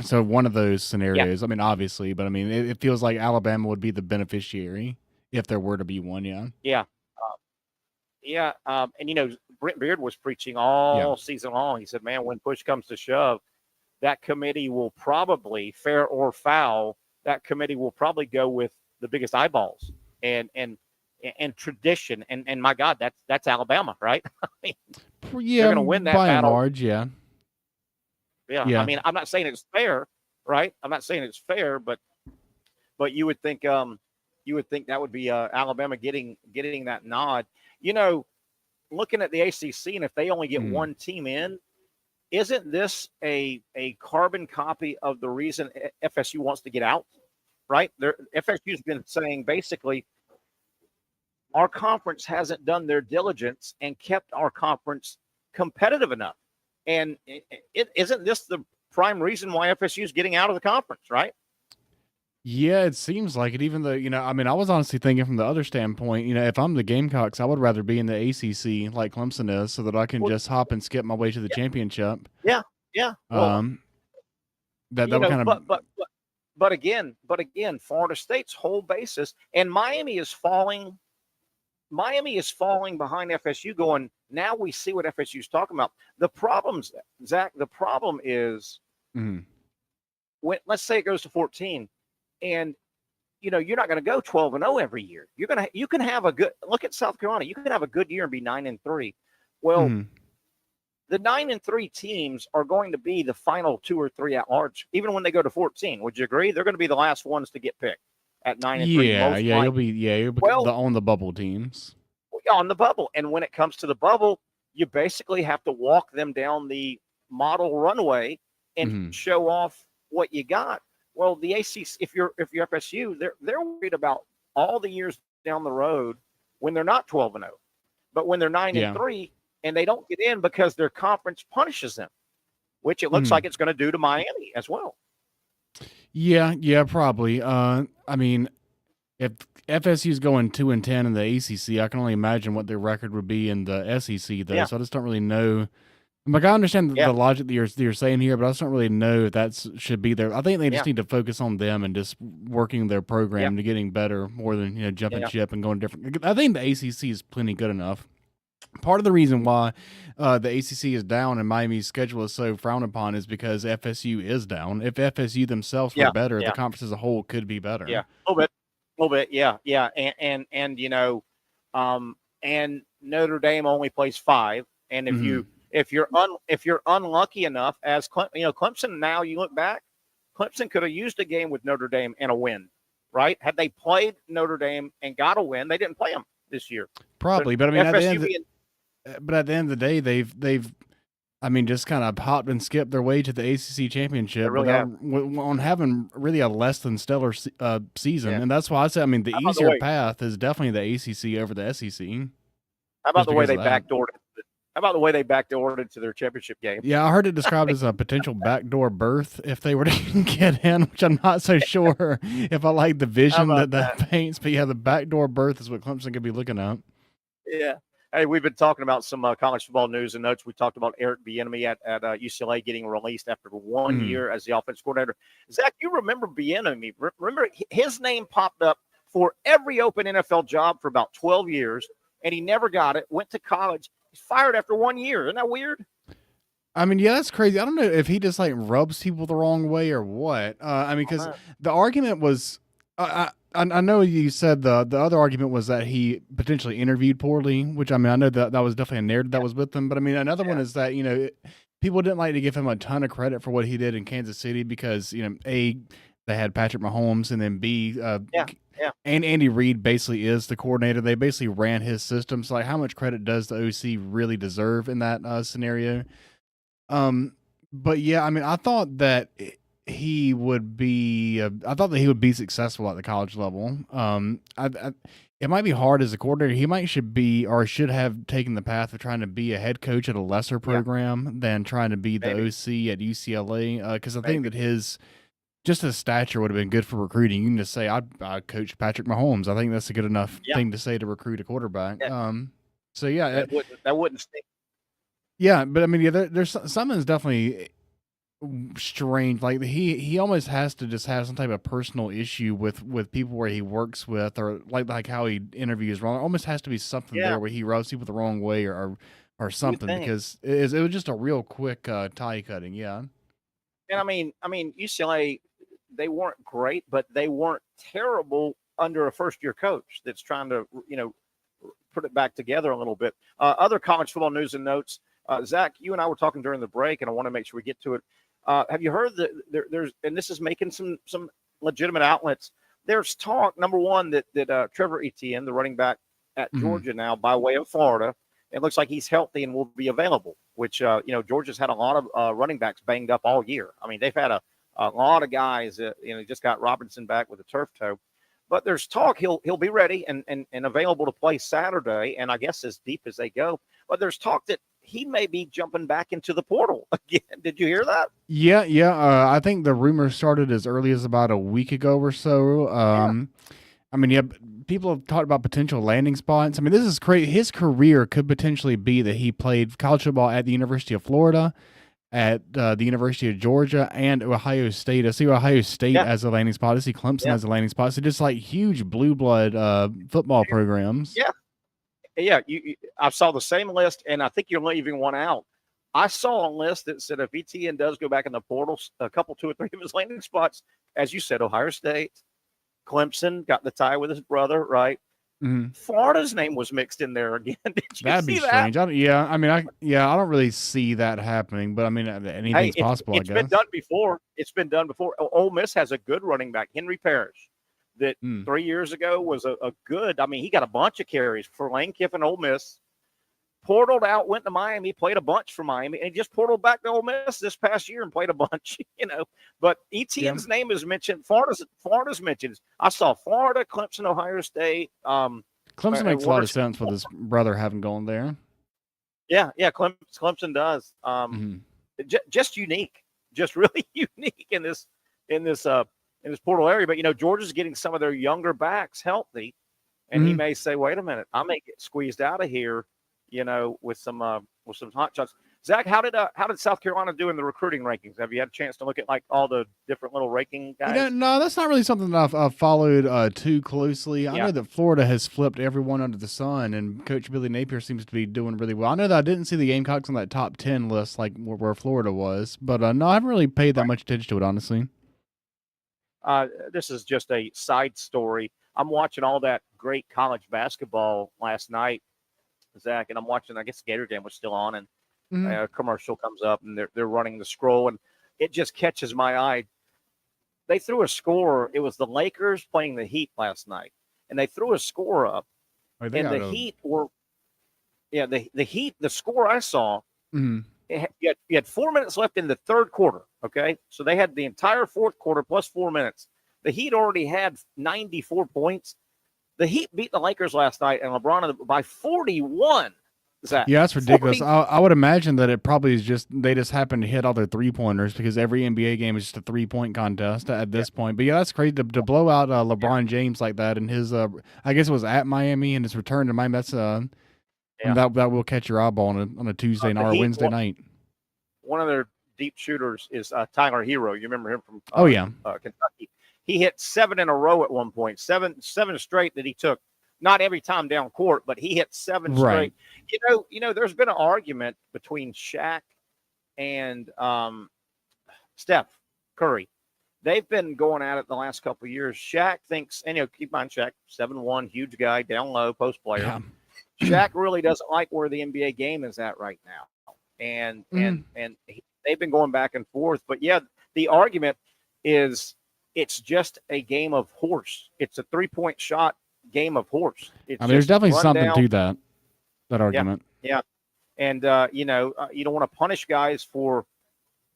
So one of those scenarios, I mean, obviously, but I mean, it feels like Alabama would be the beneficiary if there were to be one, Yeah. And, Brent Beard was preaching all season long. He said, man, when push comes to shove, that committee will probably, fair or foul, that committee will probably go with the biggest eyeballs and tradition. And my God, that's Alabama, right? I mean, they're going to win that by battle. and large, yeah. I mean, I'm not saying it's fair, right? I'm not saying it's fair, but you would think that would be Alabama getting that nod. Looking at the ACC, and if they only get one team in, isn't this a carbon copy of the reason FSU wants to get out? Right? FSU's been saying basically, our conference hasn't done their diligence and kept our conference competitive enough. And isn't this the prime reason why FSU is getting out of the conference, right? Yeah, it seems like it, even though, I mean, I was honestly thinking from the other standpoint, if I'm the Gamecocks, I would rather be in the ACC like Clemson is so that I can just hop and skip my way to the championship. Yeah. Well, that would kind of. But again, Florida State's whole basis, and Miami is falling behind FSU going, now we see what FSU's talking about. The problem, Zach, is when, let's say it goes to 14, and you're not going to go 12-0 every year. You can have a good look at South Carolina. You can have a good year and be 9-3. Well, the 9-3 teams are going to be the final 2 or 3 at large, even when they go to 14. Would you agree? They're going to be the last ones to get picked at 9-3. Yeah, you'll be on the bubble teams. On the bubble. And when it comes to the bubble, you basically have to walk them down the model runway and show off what you got. Well, the ACC, if you're FSU, they're worried about all the years down the road when they're not 12-0, but when they're 9-3 and they don't get in because their conference punishes them, which it looks like it's going to do to Miami as well. Yeah, probably. I mean, if FSU's going 2-10 in the ACC, I can only imagine what their record would be in the SEC, though. So I just don't really know. Like, I understand the logic that you're saying here, but I just don't really know if that should be there. I think they just need to focus on them and just working their program to getting better more than jumping ship and going different. I think the ACC is plenty good enough. Part of the reason why the ACC is down and Miami's schedule is so frowned upon is because FSU is down. If FSU themselves were better, the conference as a whole could be better. Yeah, a little bit, yeah. And and Notre Dame only plays 5, and if you're unlucky enough, as Clemson, now you look back, Clemson could have used a game with Notre Dame and a win, right? Had they played Notre Dame and got a win, they didn't play them this year. Probably, but I mean, at the end of the day, they've just kind of hopped and skipped their way to the ACC championship on having really a less than stellar season, and that's why I say, the easier path is definitely the ACC over the SEC. How about the way they backdoored it? How about the way they backdoored into their championship game? Yeah, I heard it described as a potential backdoor berth if they were to get in, which I'm not so sure if I like the vision that paints. But yeah, the backdoor berth is what Clemson could be looking at. Yeah. Hey, we've been talking about some college football news and notes. We talked about Eric Bieniemy at UCLA getting released after 1 year as the offensive coordinator. Zach, you remember Bieniemy? Remember his name popped up for every open NFL job for about 12 years, and he never got it. Went to college. He's fired after 1 year. Isn't that weird? Yeah, that's crazy. I don't know if he just rubs people the wrong way or what. Because the argument was, I know you said the other argument was that he potentially interviewed poorly, which I know that was definitely a narrative that was with him. But another one is that people didn't like to give him a ton of credit for what he did in Kansas City because A, they had Patrick Mahomes, and then B, and Andy Reid basically is the coordinator. They basically ran his system. So, how much credit does the OC really deserve in that scenario? But yeah, I thought that he would be. I thought that he would be successful at the college level. It might be hard as a coordinator. He should have taken the path of trying to be a head coach at a lesser program than trying to be the OC at UCLA. Because I think that his stature would have been good for recruiting. You can just say, I coached Patrick Mahomes. I think that's a good enough thing to say to recruit a quarterback. That wouldn't stink. Yeah, but there's something that's definitely strange. Like he almost has to just have some type of personal issue with people where he works with, or like how he interviews wrong. It almost has to be something there where he rubs people the wrong way or something, because it was just a real quick tie cutting. Yeah. And UCLA, they weren't great, but they weren't terrible under a first-year coach that's trying to, put it back together a little bit. Other college football news and notes. Zach, you and I were talking during the break, and I want to make sure we get to it. Have you heard that there's, and this is making some legitimate outlets, there's talk, number one, that Trevor Etienne, the running back at Georgia now by way of Florida, it looks like he's healthy and will be available, which, Georgia's had a lot of running backs banged up all year. They've had a lot of guys, just got Robinson back with a turf toe. But there's talk he'll be ready and available to play Saturday, and I guess as deep as they go. But there's talk that he may be jumping back into the portal again. Did you hear that? Yeah. I think the rumor started as early as about a week ago or so. People have talked about potential landing spots. This is crazy. His career could potentially be that he played college football at the University of Florida, at the University of Georgia, and Ohio State. I see Ohio State as a landing spot. I see Clemson as a landing spot. So just huge blue blood football programs. Yeah. I saw the same list, and I think you're leaving one out. I saw a list that said if ETN does go back in the portal, a couple, 2 or 3 of his landing spots, as you said, Ohio State, Clemson got the tie with his brother, right? Florida's name was mixed in there again. Did you That'd see be that? strange. I don't really see that happening, but I mean, anything's possible. It's I guess been done before. It's been done before. Ole Miss has a good running back, Henry Parrish, that 3 years ago was a good. I mean, he got a bunch of carries for Lane Kiffin, Ole Miss. Portaled out, went to Miami, played a bunch for Miami, and he just portaled back to Ole Miss this past year and played a bunch, But ETN's name is mentioned. Florida's mentioned. I saw Florida, Clemson, Ohio State. Clemson makes a lot of sense with his brother having gone there. Yeah, Clemson does. Just unique, just really unique in this portal area. But Georgia's getting some of their younger backs healthy, and he may say, "Wait a minute, I may get squeezed out of here." With some hot shots. Zach, how did South Carolina do in the recruiting rankings? Have you had a chance to look at like all the different little ranking guys? No, that's not really something that I've followed too closely. I know that Florida has flipped everyone under the sun, and Coach Billy Napier seems to be doing really well. I know that I didn't see the Gamecocks on that top 10 list like where Florida was, but no, I haven't really paid that much attention to it, honestly. This is just a side story. I'm watching all that great college basketball last night, Zach, and I'm watching, I guess Gator game was still on, and a commercial comes up, and they're running the scroll, and it just catches my eye. They threw a score. It was the Lakers playing the Heat last night, and they threw a score up, and the Heat were, the Heat, the score I saw, you had 4 minutes left in the third quarter, okay? So they had the entire fourth quarter plus 4 minutes. The Heat already had 94 points. The Heat beat the Lakers last night, and LeBron by 41. Zach, yeah, that's ridiculous. I would imagine that it probably is they just happen to hit all their 3-pointers because every NBA game is just a 3-point contest at this point. But yeah, that's crazy to blow out LeBron James like that in his I guess it was at Miami and his return to Miami. That's that will catch your eyeball on a Tuesday night or Wednesday night. One of their deep shooters is Tyler Hero. You remember him from Kentucky. He hit 7 in a row at one point, seven straight that he took. Not every time down court, but he hit 7 straight. There's been an argument between Shaq and Steph Curry. They've been going at it the last couple of years. Shaq thinks, and keep in mind, Shaq, 7'1", huge guy, down low, post player. Yeah. Shaq really doesn't like where the NBA game is at right now. And they've been going back and forth. But yeah, the argument is it's just a game of horse. It's a 3-point shot game of horse. There's definitely something to that argument. Yeah. And, you don't want to punish guys for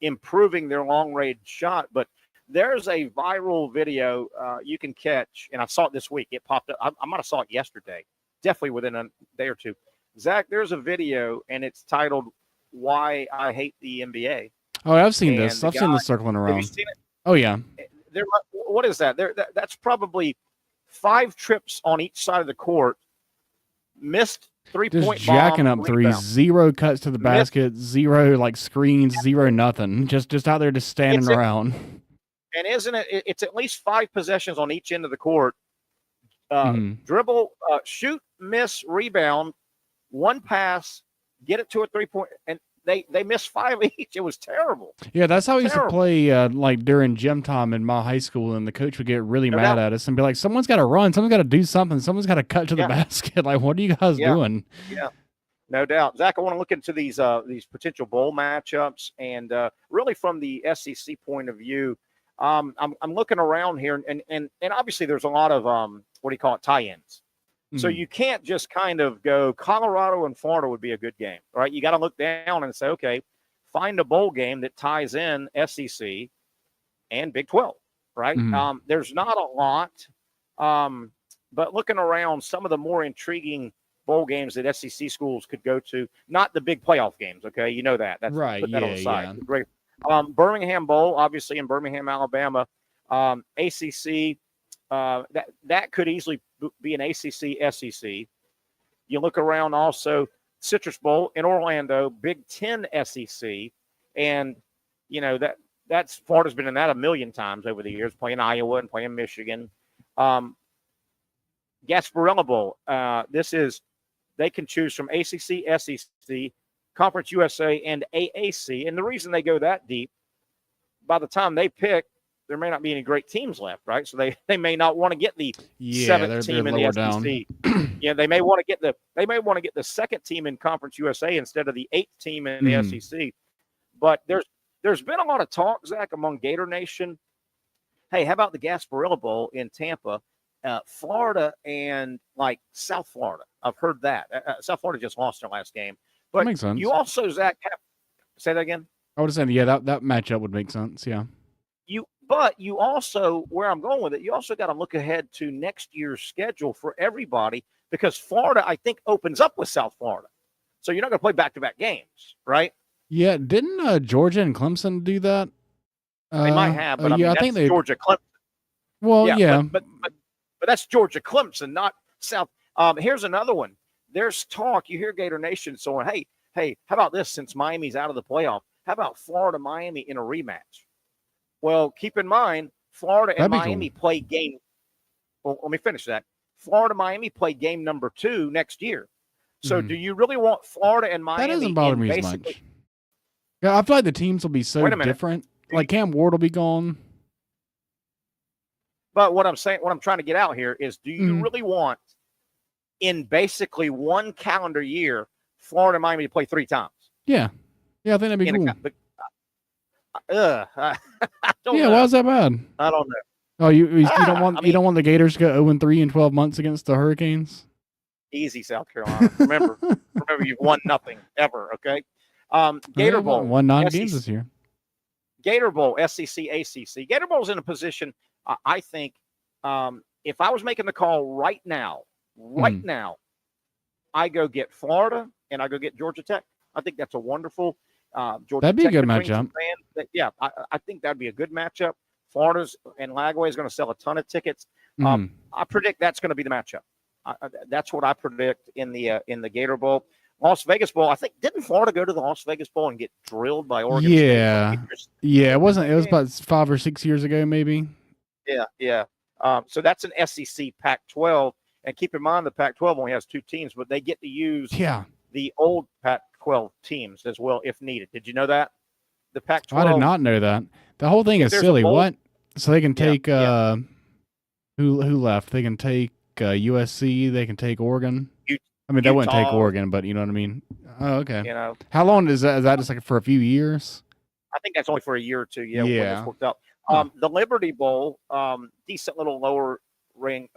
improving their long-range shot, but there's a viral video you can catch, and I saw it this week. It popped up. I might have saw it yesterday, definitely within a day or two. Zach, there's a video, and it's titled "Why I Hate the NBA." Oh, I've seen this. I've seen this circling around. Have you seen it? Oh, yeah. What is that? That's probably 5 trips on each side of the court, missed 3-point just jacking bomb, up threes, 0 cuts to the basket, 0 screens, 0 nothing. Just out there just standing around. And isn't it? It's at least 5 possessions on each end of the court. Dribble, shoot, miss, rebound, 1 pass, get it to a 3-point, and they missed 5 each. It was terrible. Yeah, that's how we used to play during gym time in my high school, and the coach would get really mad at us and be like, someone's got to run, someone's got to do something, someone's got to cut to the basket. Like, what are you guys doing? Yeah, no doubt. Zach, I want to look into these potential bowl matchups, and really from the SEC point of view, I'm looking around here, and obviously there's a lot of tie-ins. So you can't just kind of go Colorado and Florida would be a good game, right? You got to look down and say, okay, find a bowl game that ties in SEC and Big 12, right? There's not a lot, but looking around, some of the more intriguing bowl games that SEC schools could go to, not the big playoff games, okay? You know that. That's right. Put that on the side. Great. Birmingham Bowl, obviously in Birmingham, Alabama. ACC, that could easily be an ACC SEC. You look around also, Citrus Bowl in Orlando, Big 10 SEC, and that's Florida's been in that a million times over the years, playing Iowa and playing Michigan. Gasparilla Bowl, they can choose from ACC, SEC, Conference USA, and AAC. And the reason they go that deep, by the time they pick, there may not be any great teams left, right? So they may not want to get the seventh team in the SEC. Yeah, they may want to get the second team in Conference USA instead of the eighth team in the SEC. But there's been a lot of talk, Zach, among Gator Nation. Hey, how about the Gasparilla Bowl in Tampa? Florida and like South Florida. I've heard that. South Florida just lost their last game. But that makes sense. You also, Zach, say that again. I would say, yeah, that matchup would make sense. Yeah. But you also, where I'm going with it, you also got to look ahead to next year's schedule for everybody because Florida, I think, opens up with South Florida. So you're not going to play back-to-back games, right? Yeah. Didn't Georgia and Clemson do that? They might have, but I think they Georgia Clemson. Well, yeah. But that's Georgia Clemson, not South. Here's another one. There's talk. You hear Gator Nation saying, hey, how about this? Since Miami's out of the playoff, how about Florida Miami in a rematch? Well, keep in mind, Florida and Miami play game. Well, let me finish that. Florida Miami play game number 2 next year. So, do you really want Florida and Miami? That doesn't bother me as much. Yeah, I feel like the teams will be so different. Like Cam Ward will be gone. But what I'm trying to get out here is, do you really want, in basically one calendar year, Florida and Miami to play 3 times? Yeah, I think that'd be cool. I don't know. Why is that bad? I don't know. Oh, you don't want you don't want the Gators to go 0-3 in 12 months against the Hurricanes? Easy, South Carolina. Remember, you've won nothing ever. Okay. Gator Bowl won 9 games this year. Gator Bowl, SEC, ACC. Gator Bowl's in a position. I think if I was making the call right now, I go get Florida and I go get Georgia Tech. I think that's a wonderful. Georgia that'd be Tech a good matchup. I think that'd be a good matchup. Florida's and Lagway is going to sell a ton of tickets. I predict that's going to be the matchup. That's what I predict in the Gator Bowl. Las Vegas Bowl. I think didn't Florida go to the Las Vegas Bowl and get drilled by Oregon? Yeah. It wasn't. It was about 5 or 6 years ago, maybe. Yeah. So that's an SEC Pac-12, and keep in mind the Pac-12 only has 2 teams, but they get to use the old Pac-12 teams as well if needed. Did you know that? The Pac-12. I did not know that. The whole thing is silly. What? So they can take who left? They can take USC. They can take Oregon. They wouldn't take Oregon, but you know what I mean. Oh, okay. How long is that? Is that just like for a few years? I think that's only for a year or 2. When it's worked out. The Liberty Bowl, decent little lower rank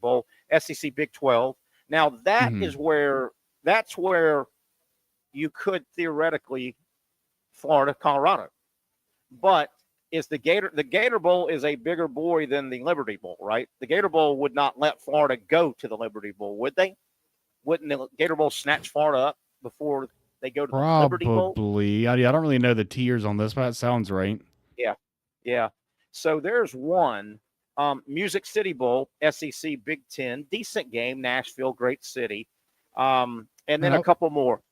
bowl, SEC Big 12. Now that is where you could theoretically Florida, Colorado, but is the Gator Bowl is a bigger boy than the Liberty Bowl, right? The Gator Bowl would not let Florida go to the Liberty Bowl, would they? Wouldn't the Gator Bowl snatch Florida up before they go to the Liberty Bowl? Probably. I don't really know the tiers on this, but that sounds right. Yeah. So there's one. Music City Bowl, SEC Big 10, decent game, Nashville, great city. And then a couple more.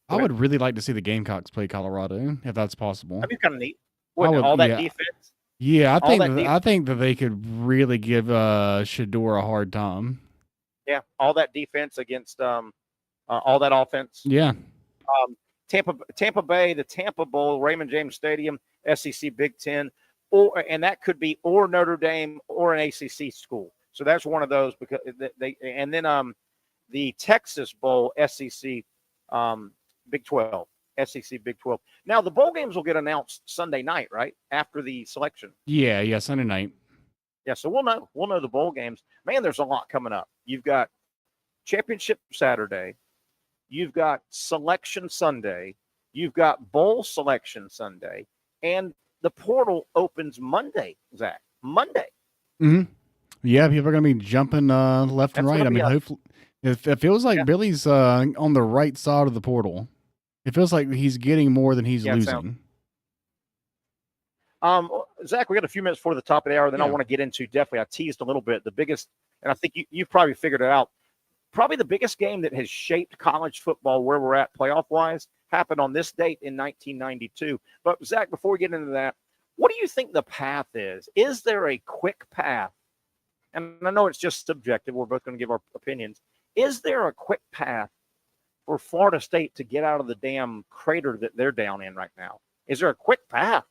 I would really like to see the Gamecocks play Colorado, if that's possible. That'd be kind of neat. All that defense. Yeah, I think that they could really give Shador a hard time. Yeah, all that defense against all that offense. Yeah. Tampa Bay, the Tampa Bowl, Raymond James Stadium, SEC Big 10, and that could be or Notre Dame or an ACC school. So that's one of those because and then the Texas Bowl, SEC Big 12, SEC Big 12. Now the bowl games will get announced Sunday night, right after the selection. Yeah, Sunday night. Yeah, so we'll know the bowl games. Man, there's a lot coming up. You've got championship Saturday. You've got selection Sunday. You've got bowl selection Sunday. And the portal opens Monday, Zach. Monday. Mm-hmm. Yeah, people are going to be jumping left and right. Hopefully, it feels like Billy's on the right side of the portal. It feels like he's getting more than he's losing. Zach, we got a few minutes before the top of the hour. Then I want to get into definitely. I teased a little bit the biggest, and I think you've probably figured it out. Probably the biggest game that has shaped college football where we're at playoff wise happened on this date in 1992. But Zach, before we get into that, what do you think the path is? Is there a quick path? And I know it's just subjective. We're both going to give our opinions. Is there a quick path for Florida State to get out of the damn crater that they're down in right now? Is there a quick path?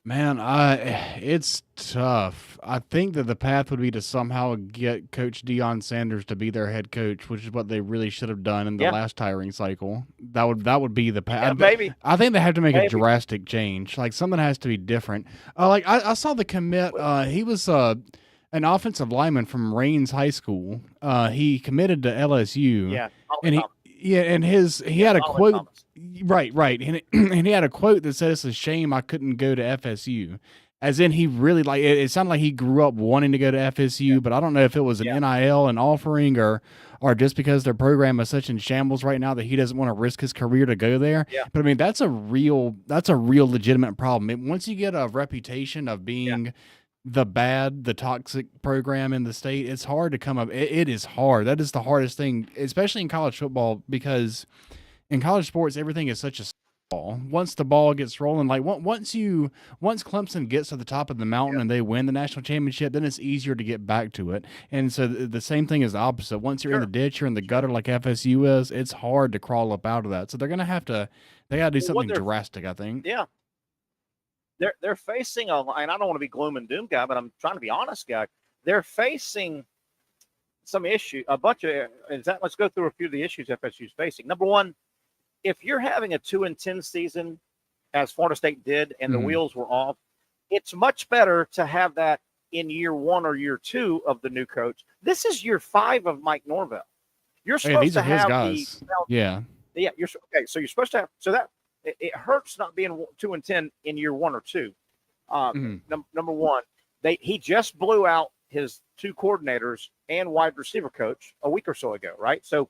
Man, it's tough. I think that the path would be to somehow get Coach Deion Sanders to be their head coach, which is what they really should have done in the last hiring cycle. That would be the path. Yeah, maybe. I think they have to make a drastic change. Like something has to be different. Like I saw the commit. He was an offensive lineman from Rains High School. He committed to LSU. Yeah, and he had a quote. Thomas. Right. And he had a quote that said, "It's a shame I couldn't go to FSU." As in, he really it sounded like he grew up wanting to go to FSU, but I don't know if it was an NIL, an offering, or just because their program is such in shambles right now that he doesn't want to risk his career to go there. Yeah. But I mean, that's a real legitimate problem. Once you get a reputation of being the toxic program in the state, it's hard to come up. It is hard. That is the hardest thing, especially in college football, because in college sports, everything is such a ball. Once the ball gets rolling, like once Clemson gets to the top of the mountain and they win the national championship, then it's easier to get back to it. And so the same thing is the opposite. Once you're in the ditch, you're in the gutter like FSU is, it's hard to crawl up out of that. So they got to do something drastic, I think. Yeah. They're facing and I don't want to be gloom and doom guy, but I'm trying to be honest guy. They're facing some issue, let's go through a few of the issues FSU's facing. Number one, if you're having a 2-10 season, as Florida State did, and the wheels were off, it's much better to have that in year 1 or year 2 of the new coach. This is year 5 of Mike Norvelle. You're supposed to have guys. You're okay. So you're supposed to have that. It hurts not being 2-10 in year 1 or 2. Number one, he just blew out his 2 coordinators and wide receiver coach a week or so ago, right? So.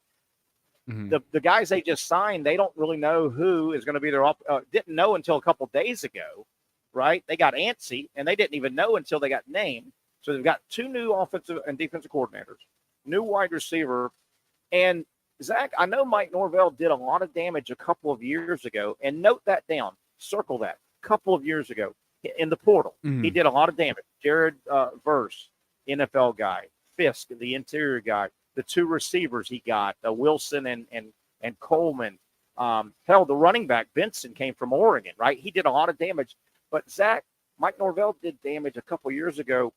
The guys they just signed, they don't really know who is going to be their didn't know until a couple days ago, right? They got antsy, and they didn't even know until they got named. So they've got 2 new offensive and defensive coordinators, new wide receiver. And, Zach, I know Mike Norvelle did a lot of damage a couple of years ago, and note that down, circle that, a couple of years ago in the portal. He did a lot of damage. Jared Verse, NFL guy, Fisk, the interior guy. The 2 receivers he got, Wilson and Coleman. Hell, the running back, Benson, came from Oregon, right? He did a lot of damage. But, Zach, Mike Norvelle did damage a couple years ago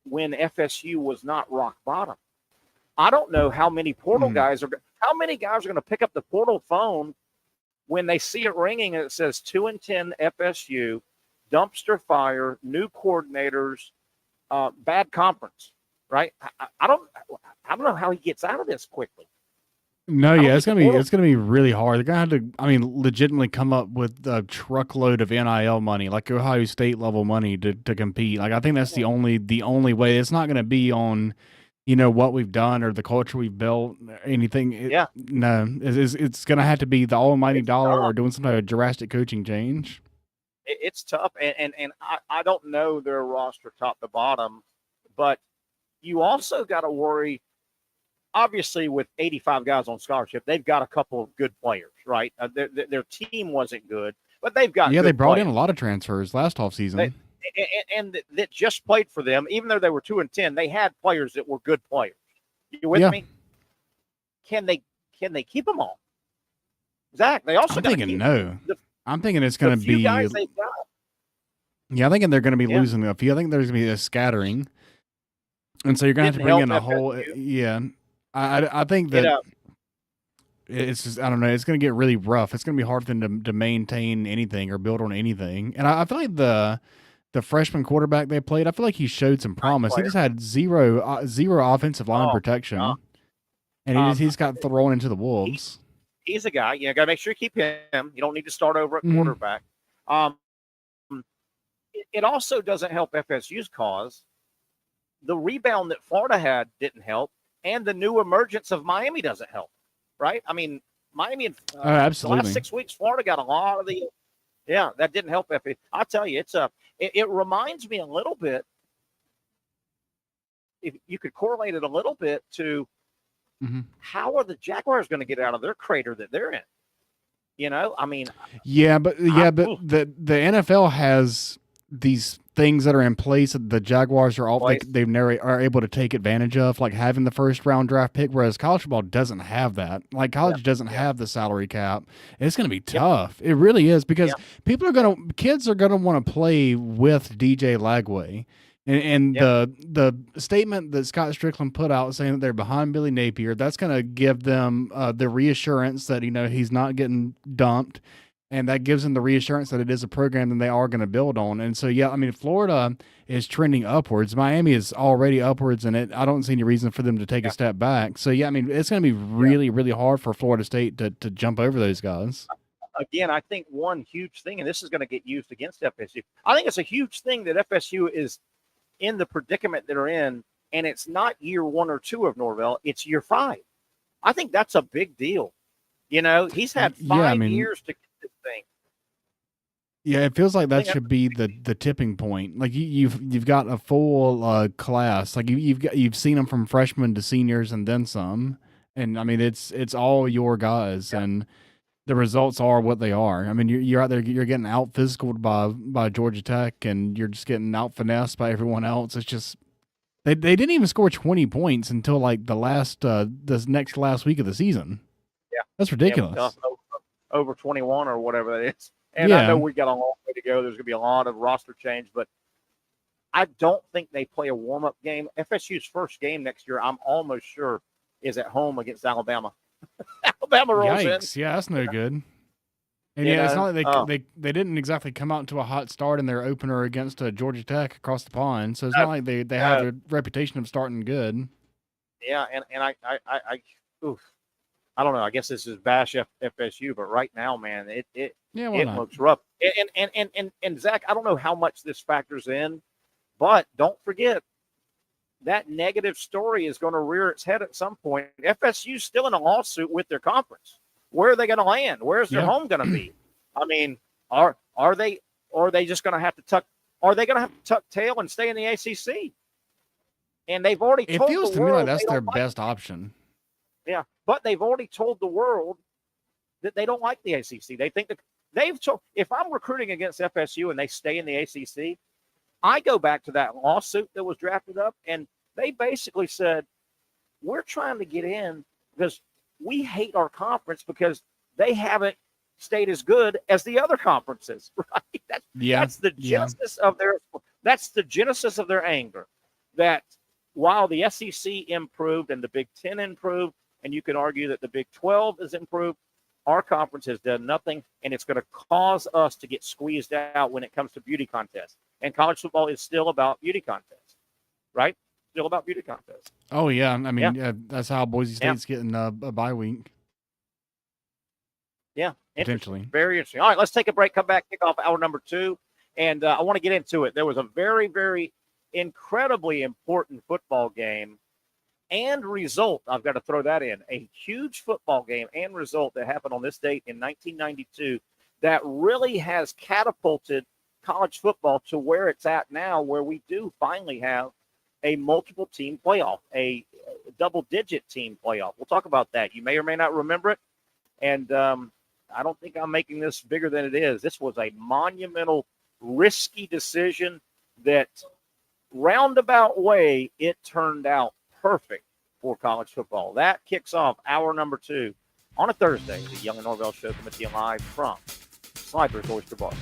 when FSU was not rock bottom. I don't know how many portal guys are going to pick up the portal phone when they see it ringing and it says 2-10 FSU, dumpster fire, new coordinators, bad conference. Right? I don't know how he gets out of this quickly. No, it's gonna be really hard. They're gonna have to, legitimately come up with a truckload of NIL money, like Ohio State level money to compete. Like I think that's the only way. It's not gonna be on, what we've done or the culture we've built, anything. No, it's gonna have to be the almighty dollar or doing some type of drastic coaching change. It's tough, and I don't know their roster top to bottom, but you also got to worry, obviously, with 85 guys on scholarship, they've got a couple of good players, right? Their team wasn't good, but they've got they brought players. in a lot of transfers last offseason. And that just played for them, even though they were 2-10, they had players that were good players. You with me? Can they keep them all? Zach, they also I'm thinking it's going to be guys they've got. Yeah, I'm thinking they're going to be losing a few. I think there's going to be a scattering. And so you're going to have to bring in a whole, I think that it's just, I don't know, it's going to get really rough. It's going to be hard for them to maintain anything or build on anything. And I feel like the freshman quarterback they played, I feel like he showed some promise. He just had zero offensive line protection, and he's got thrown into the wolves. He's a guy, got to make sure you keep him. You don't need to start over at quarterback. It also doesn't help FSU's cause. The rebound that Florida had didn't help, and the new emergence of Miami doesn't help, right? I mean, Miami, absolutely. the last 6 weeks, Florida got a lot of that didn't help FSU. I'll tell you, it reminds me a little bit, if you could correlate it a little bit to how are the Jaguars going to get out of their crater that they're in? But the NFL has these things that are in place that the Jaguars are are able to take advantage of, like having the first round draft pick, whereas college football doesn't have that. Like college doesn't have the salary cap. It's going to be tough. It really is, because kids are going to want to play with DJ Lagway. And the statement that Scott Strickland put out saying that they're behind Billy Napier, that's going to give them the reassurance that, he's not getting dumped. And that gives them the reassurance that it is a program that they are going to build on. And so, Florida is trending upwards. Miami is already upwards, and I don't see any reason for them to take a step back. So, it's going to be really, really hard for Florida State to jump over those guys. Again, I think one huge thing, and this is going to get used against FSU, I think it's a huge thing that FSU is in the predicament that they're in, and it's not year 1 or 2 of Norvelle, it's year 5. I think that's a big deal. He's had 5 years to get this thing. Yeah, it feels like that should be the tipping point. Like you've got a full class. Like you've seen them from freshmen to seniors and then some. And it's all your guys, and the results are what they are. You're out there, you're getting out physicaled by Georgia Tech, and you're just getting out finessed by everyone else. It's just they didn't even score 20 points until like last week of the season. Yeah, that's ridiculous. Yeah, over 21 or whatever that is. And I know we got a long way to go. There's going to be a lot of roster change, but I don't think they play a warm-up game. FSU's first game next year, I'm almost sure, is at home against Alabama. Alabama rolls Yikes. in. Yeah, that's no good. And it's not like they didn't exactly come out to a hot start in their opener against Georgia Tech across the pond. So it's not like they have a reputation of starting good. Yeah, and I don't know. I guess this is bash FSU, but right now, man, it looks rough. And Zach, I don't know how much this factors in, but don't forget that negative story is going to rear its head at some point. FSU's still in a lawsuit with their conference. Where are they going to land? Where's their home going to be? Are they just going to have to tuck? Are they going to have to tuck tail and stay in the ACC? And they've already told the world. It feels to me like that's their best option. Yeah, but they've already told the world that they don't like the ACC. They think that they've told. If I'm recruiting against FSU and they stay in the ACC, I go back to that lawsuit that was drafted up, and they basically said, we're trying to get in because we hate our conference because they haven't stayed as good as the other conferences, right? That's the genesis of their anger. That while the SEC improved and the Big Ten improved, and you can argue that the Big 12 has improved, our conference has done nothing, and it's going to cause us to get squeezed out when it comes to beauty contests. And college football is still about beauty contests, right? Still about beauty contests. Oh, yeah. That's how Boise State's getting a bye week. Yeah. Potentially. Very interesting. All right, let's take a break, come back, kick off hour number 2. And I want to get into it. There was a very, very incredibly important football game and result. I've got to throw that in. A huge football game and result that happened on this date in 1992 that really has catapulted college football to where it's at now, where we do finally have a multiple team playoff, a double-digit team playoff. We'll talk about that. You may or may not remember it, and I don't think I'm making this bigger than it is. This was a monumental, risky decision that roundabout way it turned out perfect for college football. That kicks off hour number 2 on a Thursday. The Young and Norvelle Show coming to you live from Slider's Oyster Bar.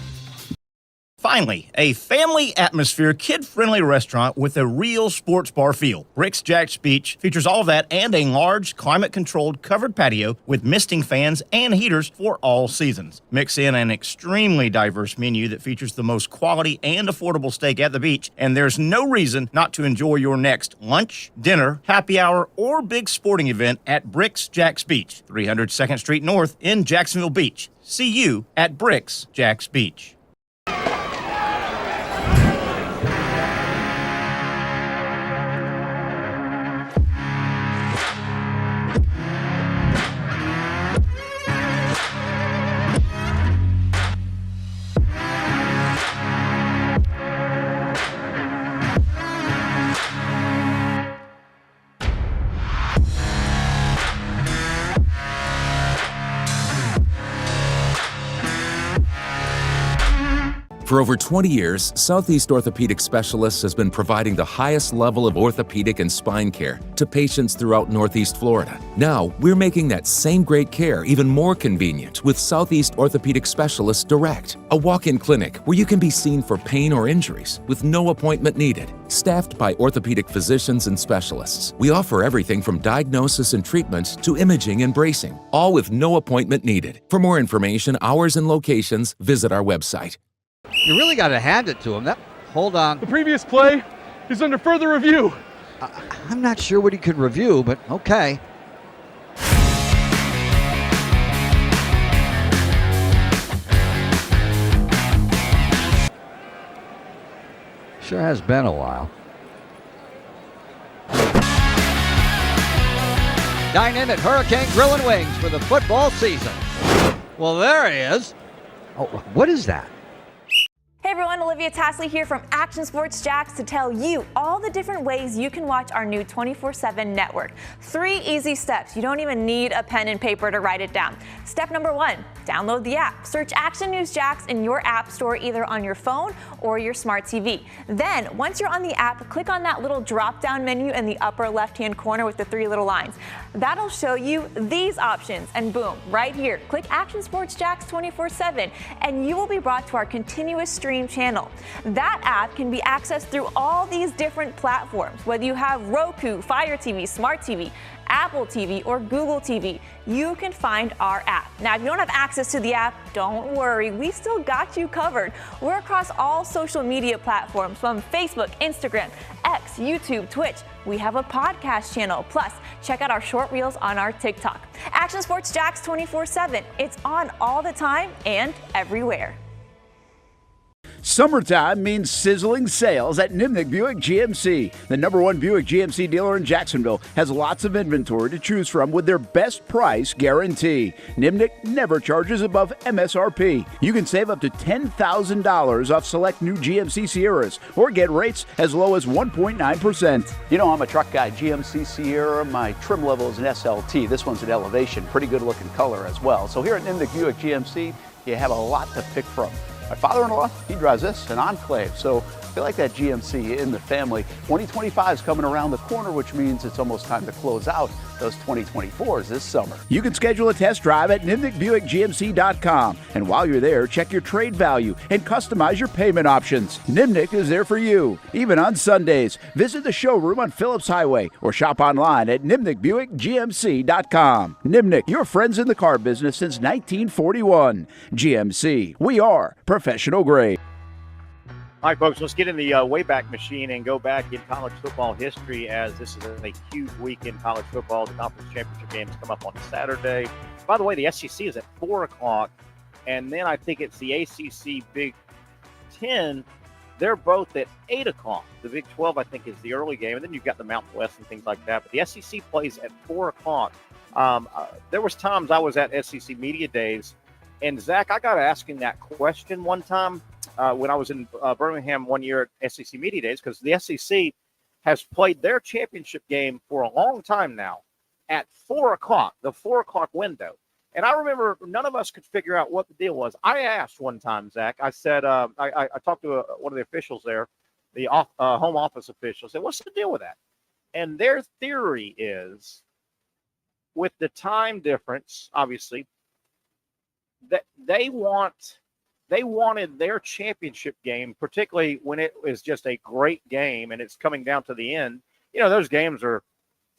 Finally, a family atmosphere, kid-friendly restaurant with a real sports bar feel. Rick's Jack's Beach features all of that and a large, climate-controlled covered patio with misting fans and heaters for all seasons. Mix in an extremely diverse menu that features the most quality and affordable steak at the beach, and there's no reason not to enjoy your next lunch, dinner, happy hour, or big sporting event at Rick's Jack's Beach, 300 2nd Street North in Jacksonville Beach. See you at Rick's Jack's Beach. For over 20 years, Southeast Orthopedic Specialists has been providing the highest level of orthopedic and spine care to patients throughout Northeast Florida. Now, we're making that same great care even more convenient with Southeast Orthopedic Specialists Direct, a walk-in clinic where you can be seen for pain or injuries with no appointment needed. Staffed by orthopedic physicians and specialists, we offer everything from diagnosis and treatment to imaging and bracing, all with no appointment needed. For more information, hours, and locations, visit our website. You really got to hand it to him. Hold on. The previous play is under further review. I'm not sure what he could review, but okay. Sure has been a while. Dine in at Hurricane Grill and Wings for the football season. Well, there he is. Oh, what is that? Hey everyone, Olivia Tasley here from Action Sports Jacks to tell you all the different ways you can watch our new 24/7 network. 3 easy steps. You don't even need a pen and paper to write it down. Step number 1, download the app. Search Action News Jacks in your app store either on your phone or your smart TV. Then, once you're on the app, click on that little drop-down menu in the upper left-hand corner with the 3 little lines. That'll show you these options, and boom, right here, click Action Sports Jacks 24/7, and you will be brought to our continuous stream channel. That app can be accessed through all these different platforms. Whether you have Roku, Fire TV, Smart TV, Apple TV, or Google TV, you can find our app. Now, if you don't have access to the app, don't worry, we still got you covered. We're across all social media platforms from Facebook, Instagram, X, YouTube, Twitch. We have a podcast channel. Plus, check out our short reels on our TikTok. Action Sports Jacks 24/7. It's on all the time and everywhere. Summertime means sizzling sales at Nimnick Buick GMC. The #1 Buick GMC dealer in Jacksonville has lots of inventory to choose from with their best price guarantee. Nimnick never charges above MSRP. You can save up to $10,000 off select new GMC Sierras or get rates as low as 1.9%. You know, I'm a truck guy. GMC Sierra, my trim level is an SLT. This one's an Elevation. Pretty good looking color as well. So here at Nimnick Buick GMC, you have a lot to pick from. My father-in-law, he drives this, an Enclave, so I feel like that GMC in the family. 2025 is coming around the corner, which means it's almost time to close out those 2024s this summer. You can schedule a test drive at NimnickBuickGMC.com, and while you're there, check your trade value and customize your payment options. Nimnick is there for you, even on Sundays. Visit the showroom on Phillips Highway or shop online at NimnickBuickGMC.com. Nimnick, your friends in the car business since 1941. GMC, we are professional grade. All right, folks, let's get in the Wayback Machine and go back in college football history, as this is a huge week in college football. The conference championship games come up on Saturday. By the way, the SEC is at 4 o'clock, and then I think it's the ACC Big Ten. They're both at 8 o'clock. The Big 12, I think, is the early game, and then you've got the Mountain West and things like that. But the SEC plays at 4 o'clock. There was times I was at SEC Media Days, and, Zach, I got asking that question one time. When I was in Birmingham one year at SEC Media Days, because the SEC has played their championship game for a long time now at 4 o'clock, the 4 o'clock window. And I remember none of us could figure out what the deal was. I asked one time, Zach, I said, I talked to one of the officials there, the home office official, said, what's the deal with that? And their theory is, with the time difference, obviously, that they wanted their championship game, particularly when it was just a great game and it's coming down to the end. You know, those games are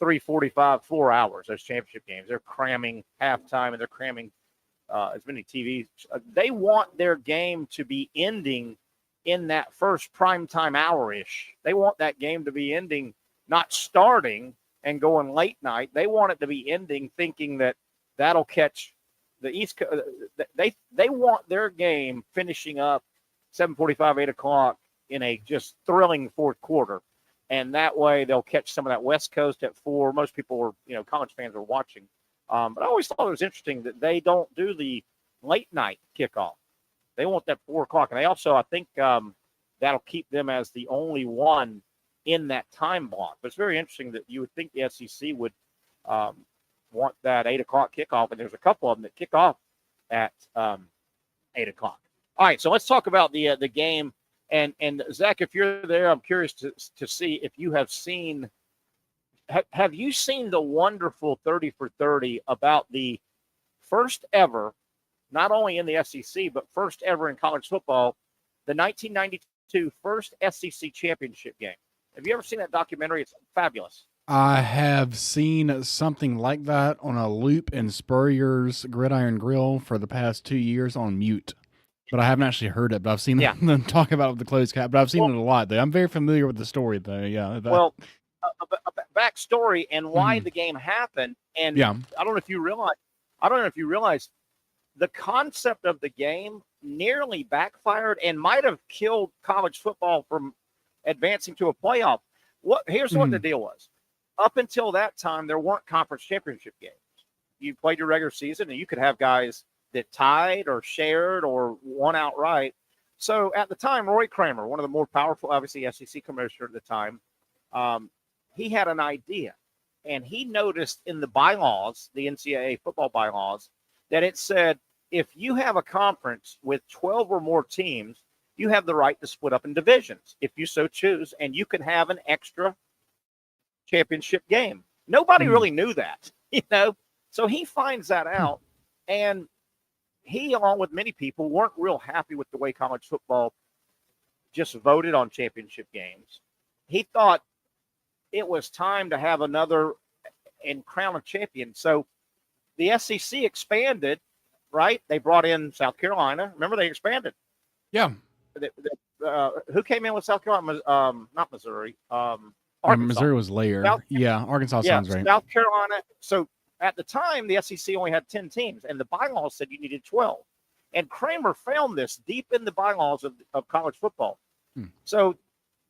3:45, 4 hours, those championship games. They're cramming halftime and they're cramming as many TVs. They want their game to be ending in that first primetime hour-ish. They want that game to be ending, not starting and going late night. They want it to be ending thinking that that'll catch the East Coast. They want their game finishing up 7:45, 8 o'clock in a just thrilling fourth quarter, and that way they'll catch some of that West Coast at 4. Most people are, college fans are watching, but I always thought it was interesting that they don't do the late night kickoff. They want that 4 o'clock, and they also, I think, that'll keep them as the only one in that time block. But it's very interesting that you would think the SEC would want that 8 o'clock kickoff, and there's a couple of them that kick off at 8 o'clock. All right, so let's talk about the game. And Zach, if you're there, I'm curious to see if you have seen. Have you seen the wonderful 30 for 30 about the first ever, not only in the SEC, but first ever in college football, the 1992 first SEC championship game? Have you ever seen that documentary? It's fabulous. I have seen something like that on a loop in Spurrier's Gridiron Grill for the past 2 years on mute. But I haven't actually heard it, but I've seen them talk about it with the closed cap. But I've seen it a lot, though. I'm very familiar with the story, though. Yeah. Well, a backstory and why the game happened. And yeah. I don't know if you realize the concept of the game nearly backfired and might have killed college football from advancing to a playoff. Here's what the deal was. Up until that time, there weren't conference championship games. You played your regular season, and you could have guys that tied or shared or won outright. So at the time, Roy Kramer, one of the more powerful, obviously, SEC commissioner at the time, he had an idea. And he noticed in the bylaws, the NCAA football bylaws, that it said if you have a conference with 12 or more teams, you have the right to split up in divisions if you so choose, and you can have an extra championship game. Nobody really knew that, So he finds that out, and he, along with many people, weren't real happy with the way college football just voted on championship games. He thought it was time to have another and crown a champion. So the SEC expanded, right? They brought in South Carolina. Remember, they expanded. Yeah. Who came in with South Carolina? Not Missouri. Arkansas. Missouri was later. Arkansas sounds right. South Carolina. So at the time, the SEC only had 10 teams, and the bylaws said you needed 12. And Kramer found this deep in the bylaws of college football. So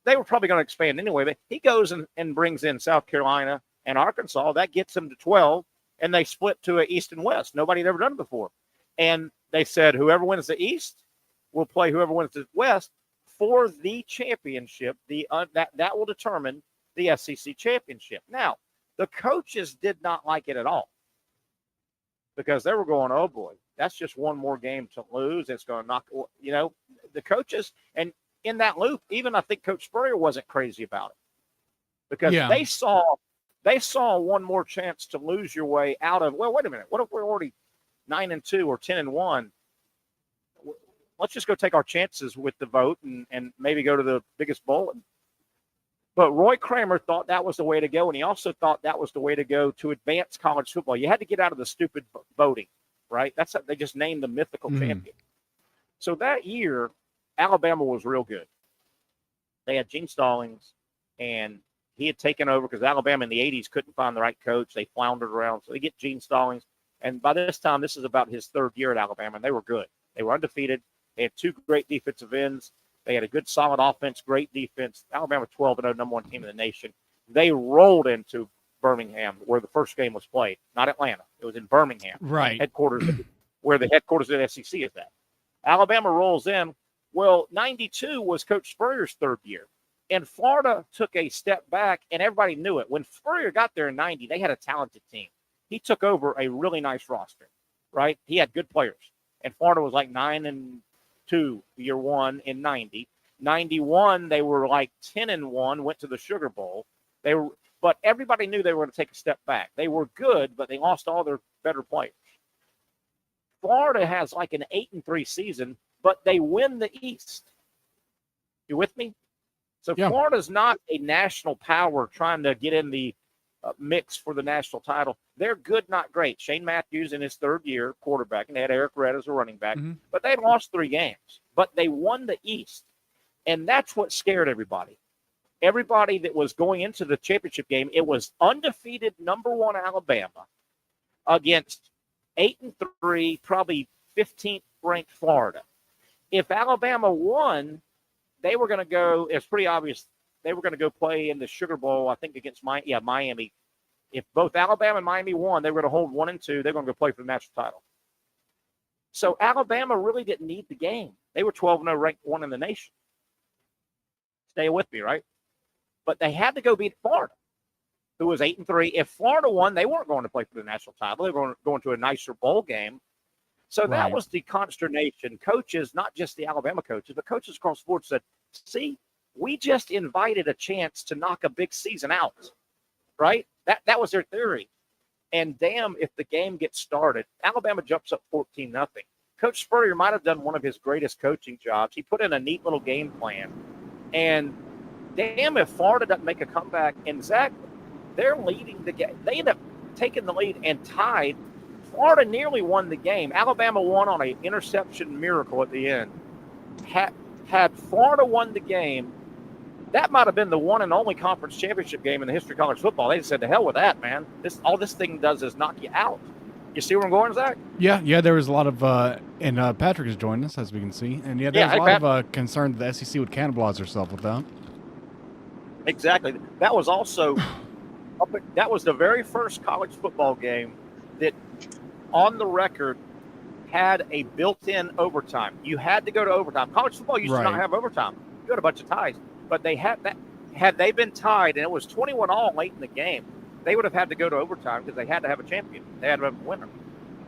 they were probably going to expand anyway, but he goes and brings in South Carolina and Arkansas. That gets them to 12, and they split to an East and West. Nobody had ever done it before. And they said whoever wins the East will play whoever wins the West for the championship. That will determine the SEC championship. Now, the coaches did not like it at all because they were going, oh, boy, that's just one more game to lose. It's going to knock, the coaches. And in that loop, even I think Coach Spurrier wasn't crazy about it because they saw one more chance to lose your way out of, well, wait a minute. What if we're already 9-2 or 10-1? Let's just go take our chances with the vote and maybe go to the biggest bowl. But Roy Kramer thought that was the way to go, and he also thought that was the way to go to advance college football. You had to get out of the stupid voting, right? That's how they just named the mythical champion. So that year, Alabama was real good. They had Gene Stallings, and he had taken over because Alabama in the 80s couldn't find the right coach. They floundered around, so they get Gene Stallings. And by this time, this is about his third year at Alabama, and they were good. They were undefeated. They had two great defensive ends. They had a good, solid offense, great defense. Alabama 12-0, number one team in the nation. They rolled into Birmingham, where the first game was played, not Atlanta. It was in Birmingham, right? Where the headquarters of the SEC is at. Alabama rolls in. Well, 92 was Coach Spurrier's third year, and Florida took a step back, and everybody knew it. When Spurrier got there in 90, they had a talented team. He took over a really nice roster, right? He had good players, and Florida was like 9-2 year one in 90. 91, they were like 10-1, went to the Sugar Bowl. But everybody knew they were going to take a step back. They were good, but they lost all their better players. Florida has like an 8-3 season, but they win the East. You with me? So Florida's not a national power trying to get in the mix for the national title. They're good, not great. Shane Matthews in his third year, quarterback, and they had Eric Red as a running back, but they lost 3 games. But they won the East, and that's what scared everybody. Everybody that was going into the championship game, it was undefeated number 1 Alabama against 8-3, probably 15th ranked Florida. If Alabama won, they were going to go, it's pretty obvious, they were going to go play in the Sugar Bowl, I think, against Miami. If both Alabama and Miami won, they were going to hold 1 and 2. They're going to go play for the national title. So Alabama really didn't need the game. They were 12-0, ranked 1 in the nation. Stay with me, right? But they had to go beat Florida, who was 8-3. If Florida won, they weren't going to play for the national title. They were going to a nicer bowl game. So that was the consternation. Coaches, not just the Alabama coaches, but coaches across sports said, see, we just invited a chance to knock a big season out, right? That was their theory. And damn, if the game gets started, Alabama jumps up 14-0. Coach Spurrier might have done one of his greatest coaching jobs. He put in a neat little game plan. And damn, if Florida doesn't make a comeback, and Zach, they're leading the game. They end up taking the lead and tied. Florida nearly won the game. Alabama won on an interception miracle at the end. Had Florida won the game, that might have been the one and only conference championship game in the history of college football. They said, to hell with that, man. All this thing does is knock you out. You see where I'm going, Zach? Yeah, there was a lot of, and Patrick has joined us, as we can see. And there's a lot of concern that the SEC would cannibalize herself with that. Exactly. That was also, that was the very first college football game that, on the record, had a built-in overtime. You had to go to overtime. College football used to not have overtime. You had a bunch of ties. But they had that. Had they been tied, and it was 21-all late in the game, they would have had to go to overtime because they had to have a champion. They had to have a winner.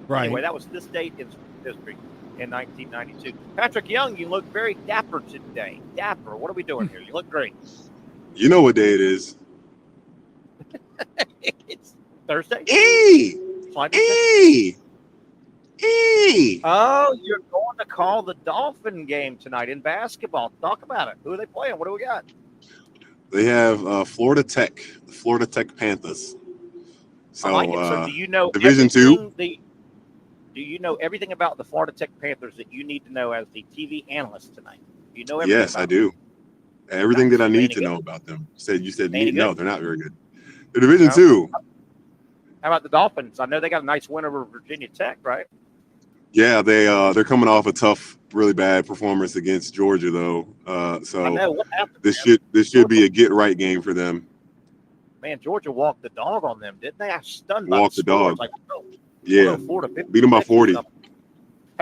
Right. Anyway, that was this date in history in 1992. Patrick Young, you look very dapper today. Dapper. What are we doing here? You look great. You know what day it is. It's Thursday. E. Oh, you're going to call the Dolphin game tonight in basketball. Talk about it. Who are they playing? What do we got? They have Florida Tech, the Florida Tech Panthers. So, I like it. So do you know Division II? Do you know everything about the Florida Tech Panthers that you need to know as the TV analyst tonight? Do you know everything? Yes, I do. Everything that I need to know about them. You said no, they're not very good. They're Division II. How about the Dolphins? I know they got a nice win over Virginia Tech, right? Yeah, they're coming off a tough, really bad performance against Georgia, though. So I know. What happened, this should be a get right game for them. Man, Georgia walked the dog on them, didn't they? I stunned. Walked the dog. Like, yeah, beat them by 40. Hey,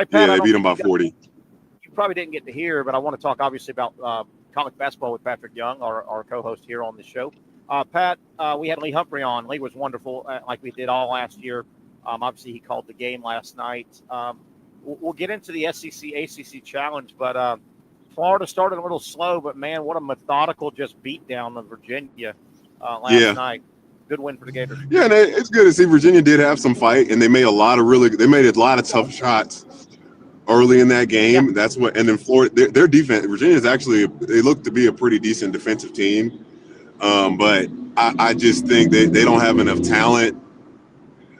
Pat, yeah, they beat them by 40. You probably didn't get to hear, but I want to talk obviously about college basketball with Patrick Young, our co-host here on the show. Pat, we had Lee Humphrey on. Lee was wonderful, like we did all last year. Obviously, he called the game last night. We'll get into the SEC ACC challenge, but Florida started a little slow, but man, what a methodical just beat down of Virginia last night. Good win for the Gators. Yeah, and it's good to see Virginia did have some fight, and they made a lot of tough shots early in that game. Yeah. That's what, and then Florida, their defense, Virginia's actually, they look to be a pretty decent defensive team. But I just think they don't have enough talent.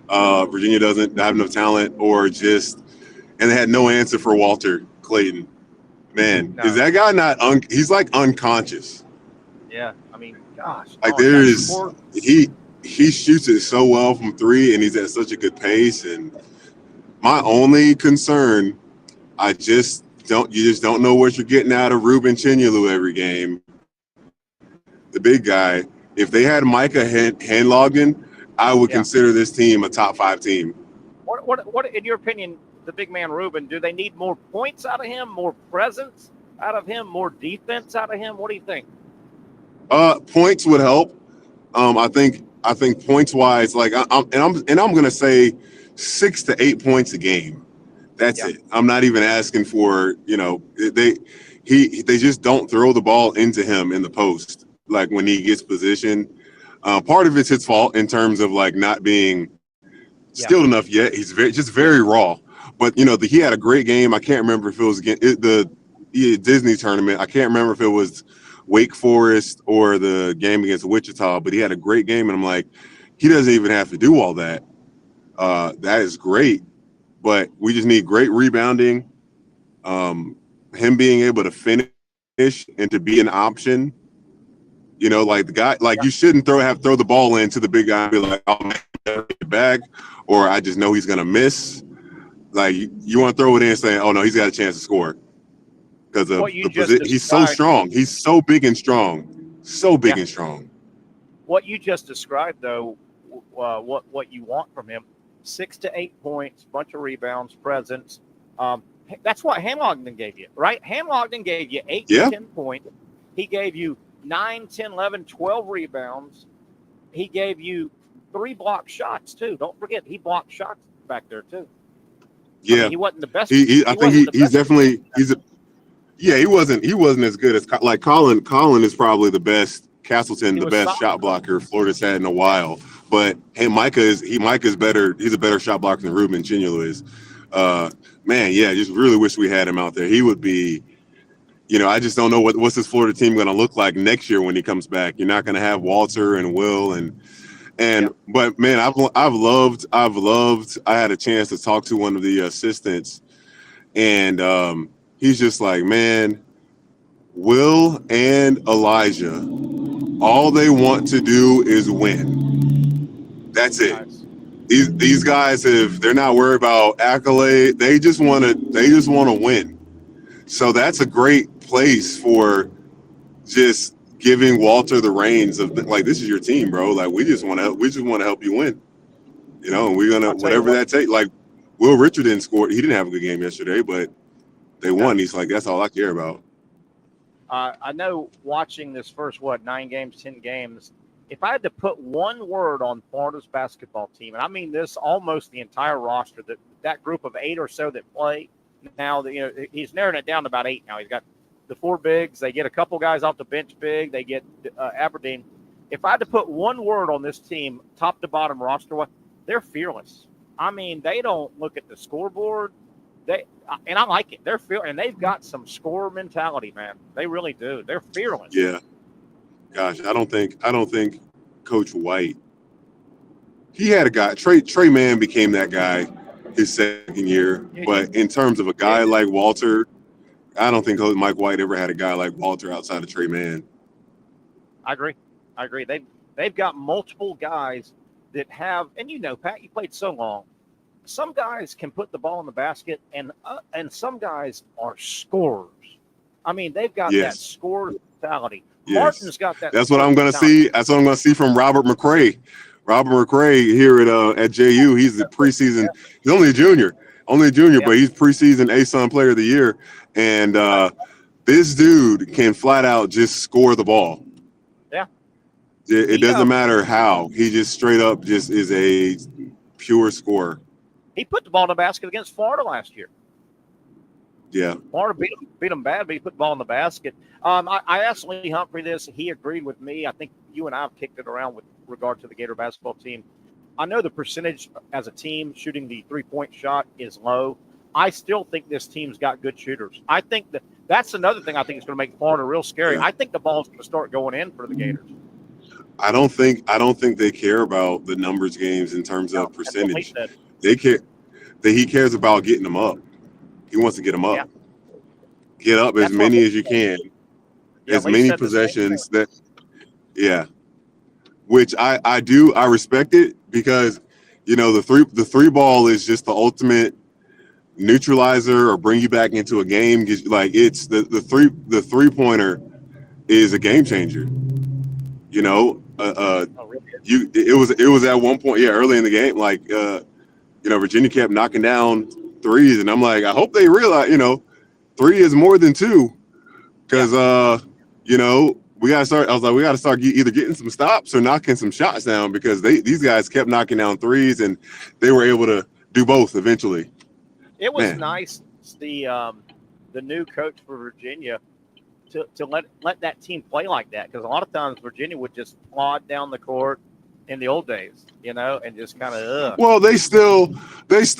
Virginia doesn't have enough talent, and they had no answer for Walter Clayton. Man, is that guy not? He's like unconscious. Yeah, I mean, gosh. Like he shoots it so well from three, and he's at such a good pace. And my only concern, you just don't know what you're getting out of Ruben Chinyelu every game. The big guy. If they had Micah Handlogden, I would consider this team a top 5 team. What in your opinion, the big man Ruben, do they need more points out of him, more presence out of him, more defense out of him? What do you think? Points would help. I think points wise, like I'm gonna say 6 to 8 points a game. That's it. I'm not even asking for, they just don't throw the ball into him in the post. Like when he gets positioned, part of it's his fault in terms of like not being skilled enough yet. He's very raw. But he had a great game. I can't remember if it was the Disney tournament. I can't remember if it was Wake Forest or the game against Wichita. But he had a great game, and I'm like, he doesn't even have to do all that. That is great, but we just need great rebounding. Him being able to finish and to be an option. Like the guy, you shouldn't throw the ball into the big guy and be like, "Oh man, get it back," or I just know he's gonna miss. Like you want to throw it in, saying, "Oh no, he's got a chance to score," because of the position. He's so strong. He's so big and strong, and strong. What you just described, though, what you want from him: 6 to 8 points, bunch of rebounds, presence. That's what Handlogden gave you, right? Handlogden gave you 8 to 10 points. He gave you 9, 10, 11, 12 rebounds. He gave you 3 blocked shots, too. Don't forget, he blocked shots back there, too. Yeah, I mean, he wasn't the best. I think he's definitely he wasn't as good as like Colin. Colin is probably the best. Castleton, the best shot blocker Florida's had in a while. But hey, Micah's better. He's a better shot blocker than Ruben Chinyelu is. Man, yeah, just really wish we had him out there. He would be. I just don't know what's this Florida team going to look like next year when he comes back. You're not going to have Walter and Will but man, I've loved. I had a chance to talk to one of the assistants, and he's just like, man, Will and Elijah, all they want to do is win. That's it. Nice. These guys, if they're not worried about accolade, they just want to win. So that's a great place for just giving Walter the reins of like, this is your team, bro. Like we just want to help you win. And we're gonna whatever that takes. Like Will Richard didn't score. He didn't have a good game yesterday, but they won. He's like, that's all I care about. I know watching this first 9 games, 10 games. If I had to put one word on Florida's basketball team, and I mean this almost the entire roster, that group of 8 or so that play now, he's narrowing it down to about 8 now. He's got the 4 bigs. They get a couple guys off the bench big. They get Aberdeen. If I had to put one word on this team, top to bottom roster, they're fearless. I mean, they don't look at the scoreboard. And I like it. They're fearless, and they've got some scorer mentality, man. They really do. They're fearless. Yeah. Gosh, I don't think Coach White. He had a guy. Trey Mann became that guy his second year, but in terms of a guy like Walter, I don't think Coach Mike White ever had a guy like Walter outside of Trey Mann. I agree. They've got multiple guys that have, and Pat, you played so long. Some guys can put the ball in the basket, and some guys are scorers. I mean, they've got that scorer mentality. Yes. Martin's got that. That's what I'm going to see. That's what I'm going to see from Robert McCray. Robert McCray here at JU. He's the preseason. He's only a junior, but he's preseason ASUN Player of the Year. And this dude can flat out just score the ball. Yeah. It doesn't matter how. He just straight up just is a pure scorer. He put the ball in the basket against Florida last year. Yeah. Florida beat him bad, but he put the ball in the basket. I asked Lee Humphrey this. He agreed with me. I think you and I have kicked it around with regard to the Gator basketball team. I know the percentage as a team shooting the three-point shot is low. I still think this team's got good shooters. I think that's another thing I think is going to make Florida real scary. Yeah. I think the ball's going to start going in for the Gators. I don't think they care about the numbers games in terms of percentage. They care. He cares about getting them up. He wants to get them up. Yeah. Get up as many as you can. As many possessions that. Yeah. Which I do. I respect it because the three ball is just the ultimate neutralizer or bring you back into a game. Like it's the 3-pointer is a game changer. It was at one point, early in the game, like Virginia kept knocking down threes, and I'm like, I hope they realize, 3 is more than 2, because we gotta start. I was like, we gotta start either getting some stops or knocking some shots down, because these guys kept knocking down threes, and they were able to do both eventually. It was nice, the new coach for Virginia to let that team play like that, because a lot of times Virginia would just plod down the court in the old days, and just kind of. Well, he still has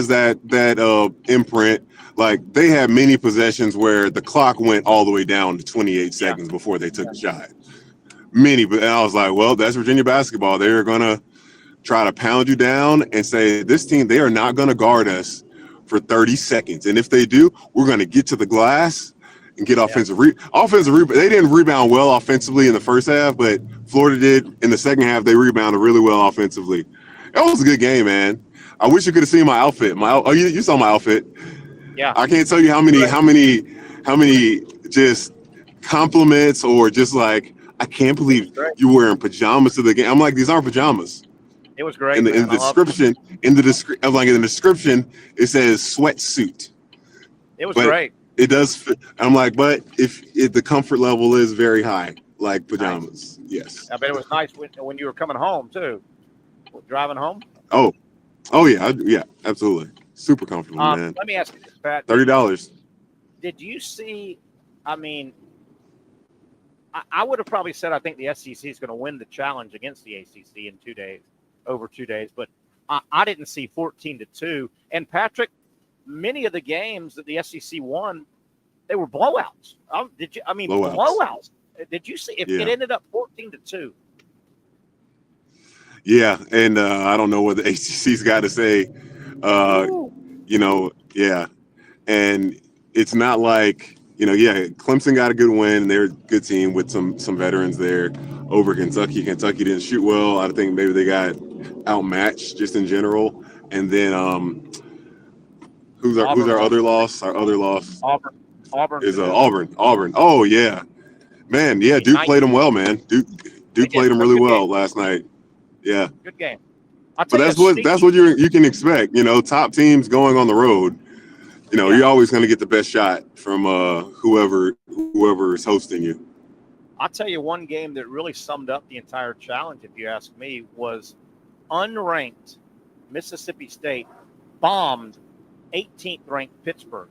that imprint. Like, they had many possessions where the clock went all the way down to 28 seconds before they took a shot. Many, but I was like, well, that's Virginia basketball. They're gonna try to pound you down and say, this team, they are not gonna guard us for 30 seconds, and if they do, we're gonna get to the glass and get offensive rebound. They didn't rebound well offensively in the first half, but Florida did in the second half. They rebounded really well offensively. It was a good game, man. I wish you could have seen my outfit. You saw my outfit. Yeah. I can't tell you how many just compliments or just like, I can't believe you're wearing pajamas to the game. I'm like, these aren't pajamas. It was great. In the description, in the description, it says sweatsuit. It was great. It does fit. I'm like, but if the comfort level is very high, like pajamas, yes. I bet it was nice when you were coming home too, driving home. Oh, Oh yeah, absolutely. Super comfortable, man. Let me ask you this, Pat. $30. Did you see? I mean, I would have probably said I think the SEC is going to win the challenge against the ACC in 2 days, over 2 days, but I didn't see 14-2. And Patrick, many of the games that the SEC won, they were blowouts. Did you? I mean, blowouts. Did you see? If it ended up 14-2. Yeah, and I don't know what the ACC's got to say. And it's not like, Clemson got a good win. They're a good team with some veterans there over Kentucky. Kentucky didn't shoot well. I think maybe they got outmatched just in general. And then who's our other loss? Our other loss Auburn is Auburn. Oh yeah, man. Yeah, Duke played them well, man. Duke played them really well last night. Yeah, good game. But that's what you can expect. Top teams going on the road. You're always going to get the best shot from whoever is hosting you. I'll tell you one game that really summed up the entire challenge, if you ask me, was unranked Mississippi State bombed 18th ranked Pittsburgh.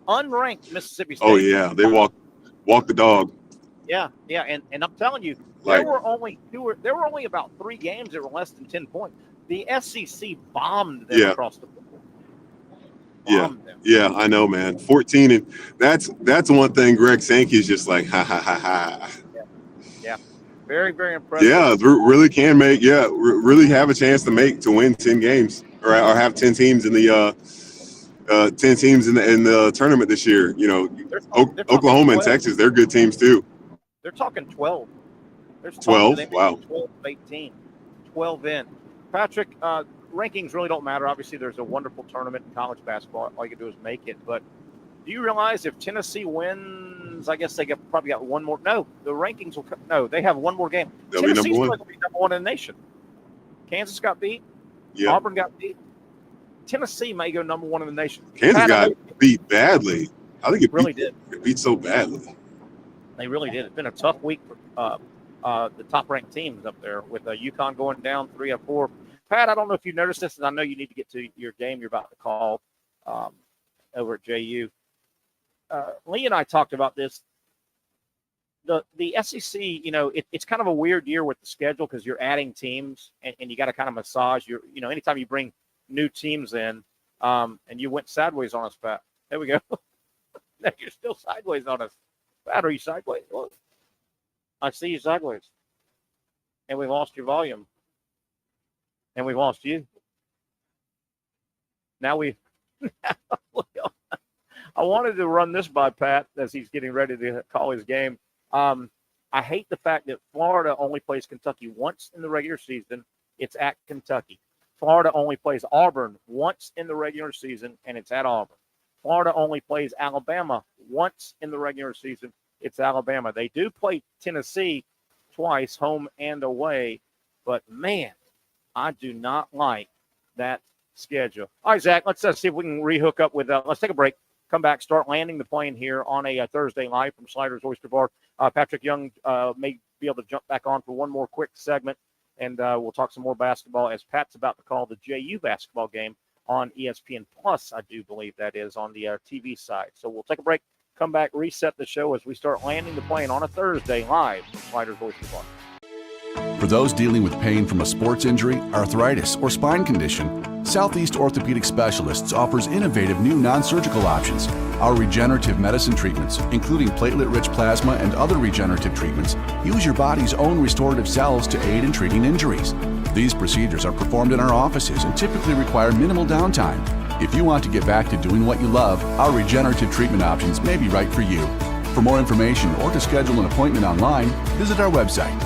Unranked Mississippi State. Oh yeah, they walk the dog. Yeah, and I'm telling you, there were only about 3 games that were less than 10 points. The SEC bombed them across the board. Yeah, I know, man. 14, and that's one thing. Greg Sankey's just like, ha ha ha ha. Yeah, very very impressive. Yeah, really can make. Yeah, really have a chance to win 10 games or have 10 teams in the 10 teams in the tournament this year. Oklahoma and Texas, they're good teams too. They're talking 12. There's 12. Wow. 12, 18, 12 in. Patrick, rankings really don't matter. Obviously, there's a wonderful tournament in college basketball. All you can do is make it. But do you realize if Tennessee wins, I guess they probably got one more. No, the rankings will. No, they have one more game. Tennessee's going to be number 1 in the nation. Kansas got beat. Yeah. Auburn got beat. Tennessee may go number 1 in the nation. Kansas got beat badly. I think it really did. It beat so badly. They really did. It's been a tough week for the top-ranked teams up there with UConn going down 3 of 4. Pat, I don't know if you noticed this, and I know you need to get to your game you're about to call over at JU. Lee and I talked about this. The SEC, it's kind of a weird year with the schedule because you're adding teams, and you got to kind of massage your, anytime you bring new teams in, and you went sideways on us, Pat. There we go. Now you're still sideways on us. Pat, are you sideways? Look. I see you sideways. And we lost your volume. And we lost you. Now I wanted to run this by Pat as he's getting ready to call his game. I hate the fact that Florida only plays Kentucky once in the regular season. It's at Kentucky. Florida only plays Auburn once in the regular season, and it's at Auburn. Florida only plays Alabama once in the regular season. It's Alabama. They do play Tennessee twice, home and away. But, man, I do not like that schedule. All right, Zach, let's see if we can rehook up with let's take a break, come back, start landing the plane here on a Thursday live from Sliders Oyster Bar. Patrick Young may be able to jump back on for one more quick segment, and we'll talk some more basketball as Pat's about to call the JU basketball game on ESPN Plus, I do believe that is, on the TV side. So we'll take a break, come back, reset the show as we start landing the plane on a Thursday live from Sliders Oyster Bar. For those dealing with pain from a sports injury, arthritis, or spine condition, Southeast Orthopedic Specialists offers innovative new non-surgical options. Our regenerative medicine treatments, including platelet-rich plasma and other regenerative treatments, use your body's own restorative cells to aid in treating injuries. These procedures are performed in our offices and typically require minimal downtime. If you want to get back to doing what you love, our regenerative treatment options may be right for you. For more information or to schedule an appointment online, visit our website.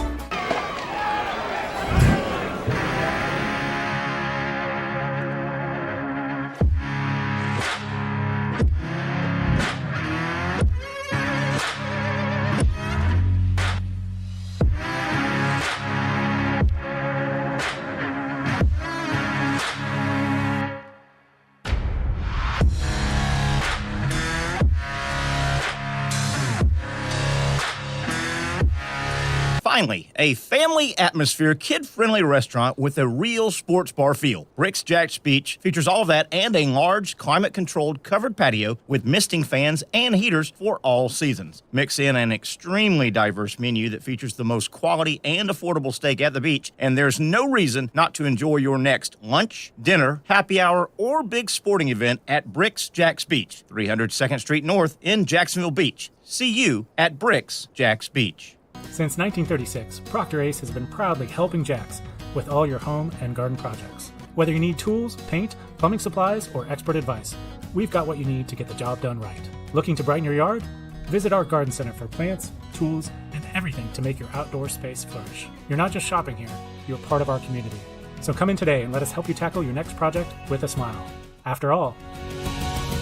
Finally, a family atmosphere, kid-friendly restaurant with a real sports bar feel. Rick's Jack's Beach features all of that and a large, climate-controlled covered patio with misting fans and heaters for all seasons. Mix in an extremely diverse menu that features the most quality and affordable steak at the beach, and there's no reason not to enjoy your next lunch, dinner, happy hour, or big sporting event at Rick's Jack's Beach, 300 2nd Street North in Jacksonville Beach. See you at Rick's Jack's Beach. Since 1936, Procter Ace has been proudly helping Jax with all your home and garden projects. Whether you need tools, paint, plumbing supplies, or expert advice, we've got what you need to get the job done right. Looking to brighten your yard? Visit our garden center for plants, tools, and everything to make your outdoor space flourish. You're not just shopping here, you're part of our community. So come in today and let us help you tackle your next project with a smile. After all,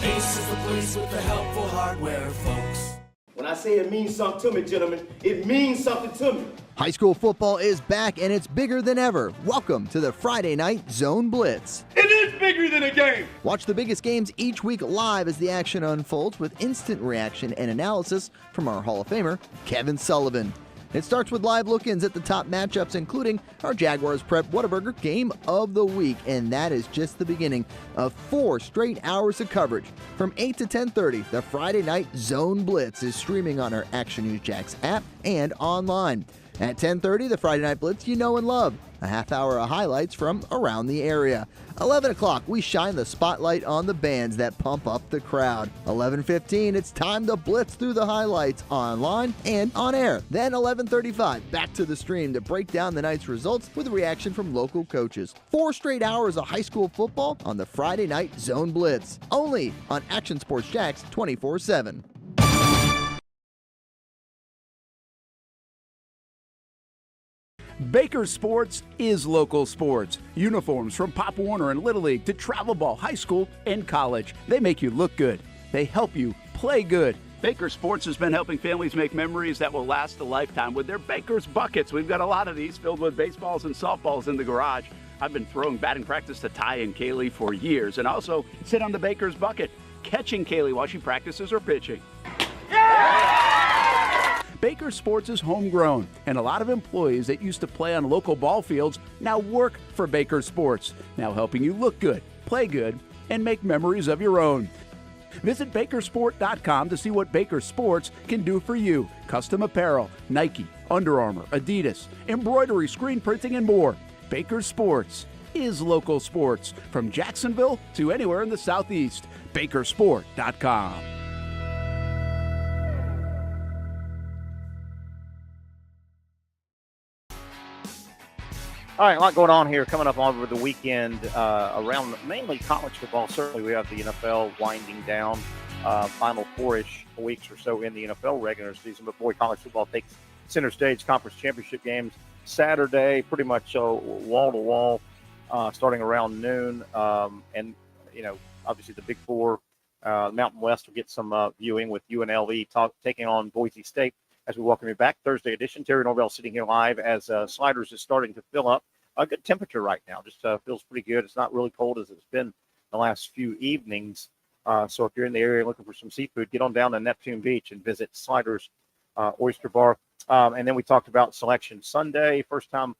Ace is the place with the helpful hardware, folks. When I say it means something to me, gentlemen, it means something to me. High school football is back and it's bigger than ever. Welcome to the Friday Night Zone Blitz. It is bigger than a game. Watch the biggest games each week live as the action unfolds with instant reaction and analysis from our Hall of Famer, Kevin Sullivan. It starts with live look-ins at the top matchups, including our Jaguars Prep Whataburger Game of the Week, and that is just the beginning of 4 straight hours of coverage. From 8 to 10:30, the Friday Night Zone Blitz is streaming on our Action News Jax app and online. At 10:30, the Friday Night Blitz you know and love. A half hour of highlights from around the area. 11 o'clock, we shine the spotlight on the bands that pump up the crowd. 11:15, it's time to blitz through the highlights online and on air. Then 11:35, back to the stream to break down the night's results with a reaction from local coaches. 4 straight hours of high school football on the Friday Night Zone Blitz. Only on Action Sports Jax 24/7. Baker Sports is local sports. Uniforms from Pop Warner and Little League to travel ball, high school, and college. They make you look good. They help you play good. Baker Sports has been helping families make memories that will last a lifetime with their Baker's Buckets. We've got a lot of these filled with baseballs and softballs in the garage. I've been throwing batting practice to Ty and Kaylee for years and also sit on the Baker's Bucket, catching Kaylee while she practices her pitching. Baker Sports is homegrown, and a lot of employees that used to play on local ball fields now work for Baker Sports, now helping you look good, play good, and make memories of your own. Visit Bakersport.com to see what Baker Sports can do for you. Custom apparel, Nike, Under Armour, Adidas, embroidery, screen printing, and more. Baker Sports is local sports from Jacksonville to anywhere in the Southeast. Bakersport.com. All right, a lot going on here coming up over the weekend around mainly college football. Certainly we have the NFL winding down, final 4-ish weeks or so in the NFL regular season. But boy, college football takes center stage. Conference championship games Saturday, pretty much wall-to-wall, starting around noon. And, you know, obviously the Big Four, Mountain West will get some viewing with UNLV taking on Boise State. As we welcome you back, Thursday edition. Terry Norvelle sitting here live as Sliders is starting to fill up. A good temperature right now. Just feels pretty good. It's not really cold as it's been the last few evenings. So if you're in the area looking for some seafood, get on down to Neptune Beach and visit Sliders Oyster Bar. And then we talked about Selection Sunday. First time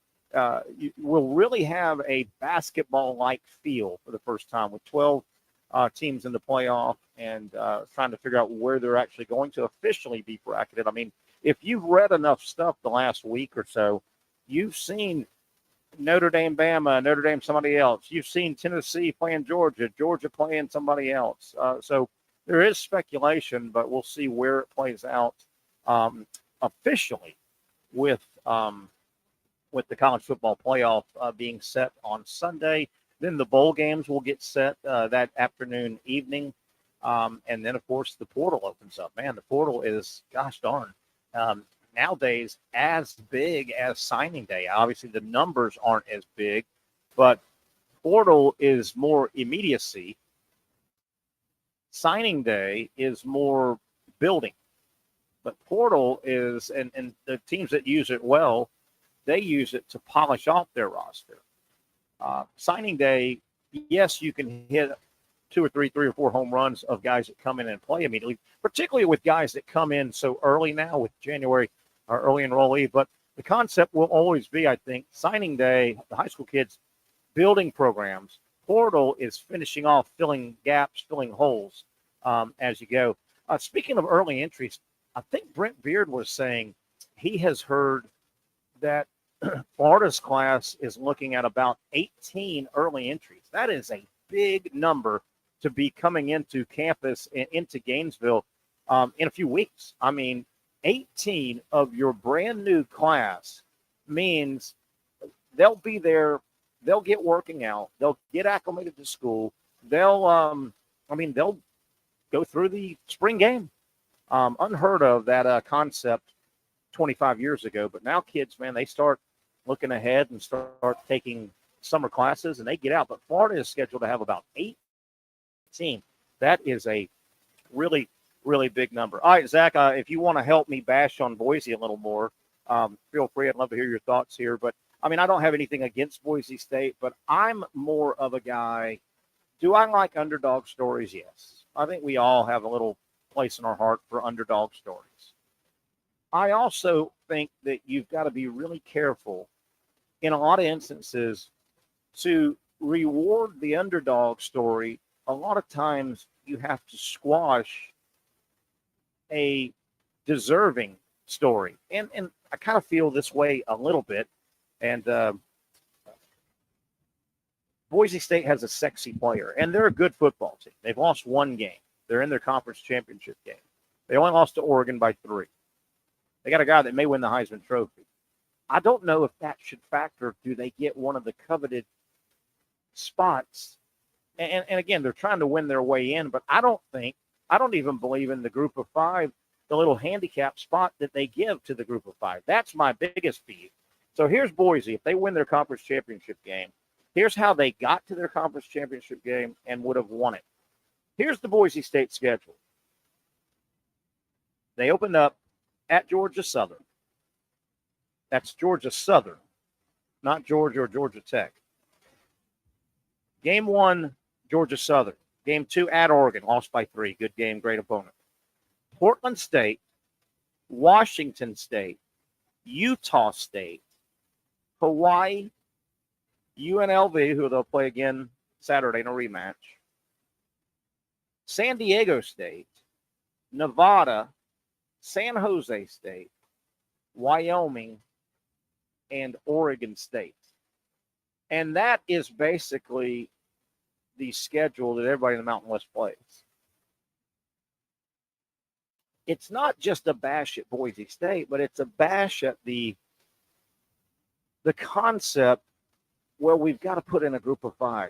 we'll really have a basketball-like feel for the first time with 12 teams in the playoff and trying to figure out where they're actually going to officially be bracketed. I mean, if you've read enough stuff the last week or so, you've seen Notre Dame, Bama, Notre Dame, somebody else. You've seen Tennessee playing Georgia, Georgia playing somebody else. So there is speculation, but we'll see where it plays out officially with the college football playoff being set on Sunday. Then the bowl games will get set that afternoon, evening. And then, of course, the portal opens up. Man, the portal is, gosh darn, nowadays as big as signing day. Obviously, the numbers aren't as big, but portal is more immediacy. Signing day is more building. But portal is, and the teams that use it well, they use it to polish off their roster. Signing day, yes, you can hit 2 or 3 or 4 home runs of guys that come in and play immediately, particularly with guys that come in so early now with January or early enrollee. But the concept will always be, I think, signing day, the high school kids building programs. Portal is finishing off, filling gaps, filling holes as you go. Speaking of early entries, I think Brent Beard was saying he has heard that Florida's class is looking at about 18 early entries. That is a big number to be coming into campus and into Gainesville in a few weeks. I mean, 18 of your brand new class means they'll be there. They'll get working out. They'll get acclimated to school. They'll go through the spring game. Unheard of that concept 25 years ago, but now kids, man, they start looking ahead and start taking summer classes and they get out. But Florida is scheduled to have about 18. That is a really, really big number. All right, Zach, if you want to help me bash on Boise a little more, feel free. I'd love to hear your thoughts here. But, I mean, I don't have anything against Boise State, but I'm more of a guy. Do I like underdog stories? Yes. I think we all have a little place in our heart for underdog stories. I also think that you've got to be really careful in a lot of instances to reward the underdog story. A lot of times you have to squash a deserving story. And I kind of feel this way a little bit. And Boise State has a sexy player, and they're a good football team. They've lost one game. They're in their conference championship game. They only lost to Oregon by 3. They got a guy that may win the Heisman Trophy. I don't know if that should factor. Do they get one of the coveted spots? And again, they're trying to win their way in, but I don't even believe in the group of 5, the little handicap spot that they give to the group of 5. That's my biggest beef. So here's Boise. If they win their conference championship game, here's how they got to their conference championship game and would have won it. Here's the Boise State schedule. They opened up at Georgia Southern. That's Georgia Southern, not Georgia or Georgia Tech. Game 1, Georgia Southern. Game 2 at Oregon, lost by 3. Good game, great opponent. Portland State, Washington State, Utah State, Hawaii, UNLV, who they'll play again Saturday in a rematch, San Diego State, Nevada, San Jose State, Wyoming, and Oregon State. And that is basically the schedule that everybody in the Mountain West plays. It's not just a bash at Boise State, but it's a bash at the concept where we've got to put in a group of 5.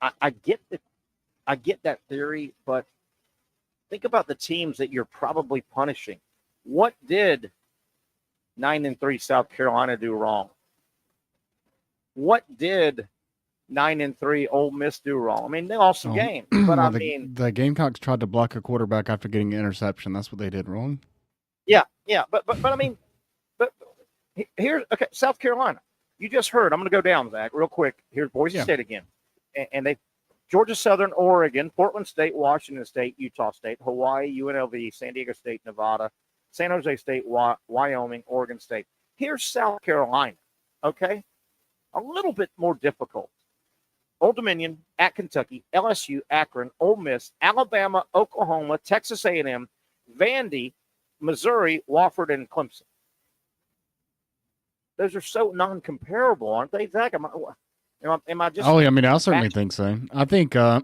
I get that theory, but think about the teams that you're probably punishing. What did 9-3 South Carolina do wrong? What did 9-3 Ole Miss do wrong? I mean, they lost some games, but well, the Gamecocks tried to block a quarterback after getting an interception. That's what they did wrong. Yeah, but I mean, but here's okay. South Carolina, you just heard. I'm going to go down, Zach, real quick. Here's Boise State again, and they Georgia Southern, Oregon, Portland State, Washington State, Utah State, Hawaii, UNLV, San Diego State, Nevada, San Jose State, Wyoming, Oregon State. Here's South Carolina, okay? A little bit more difficult. Old Dominion, at Kentucky, LSU, Akron, Ole Miss, Alabama, Oklahoma, Texas A&M, Vandy, Missouri, Wofford, and Clemson. Those are so non-comparable, aren't they, Zach? Am I just? Oh, yeah, I mean, I certainly think so. I think. I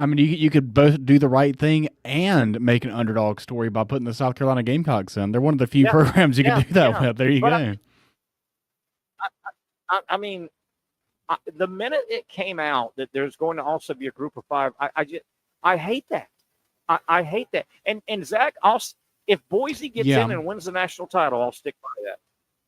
mean, you could both do the right thing and make an underdog story by putting the South Carolina Gamecocks in. They're one of the few programs you can do that with. There you go. I mean, the minute it came out that there's going to also be a group of 5, I hate that. I hate that. And Zach, if Boise gets in and wins the national title, I'll stick by that.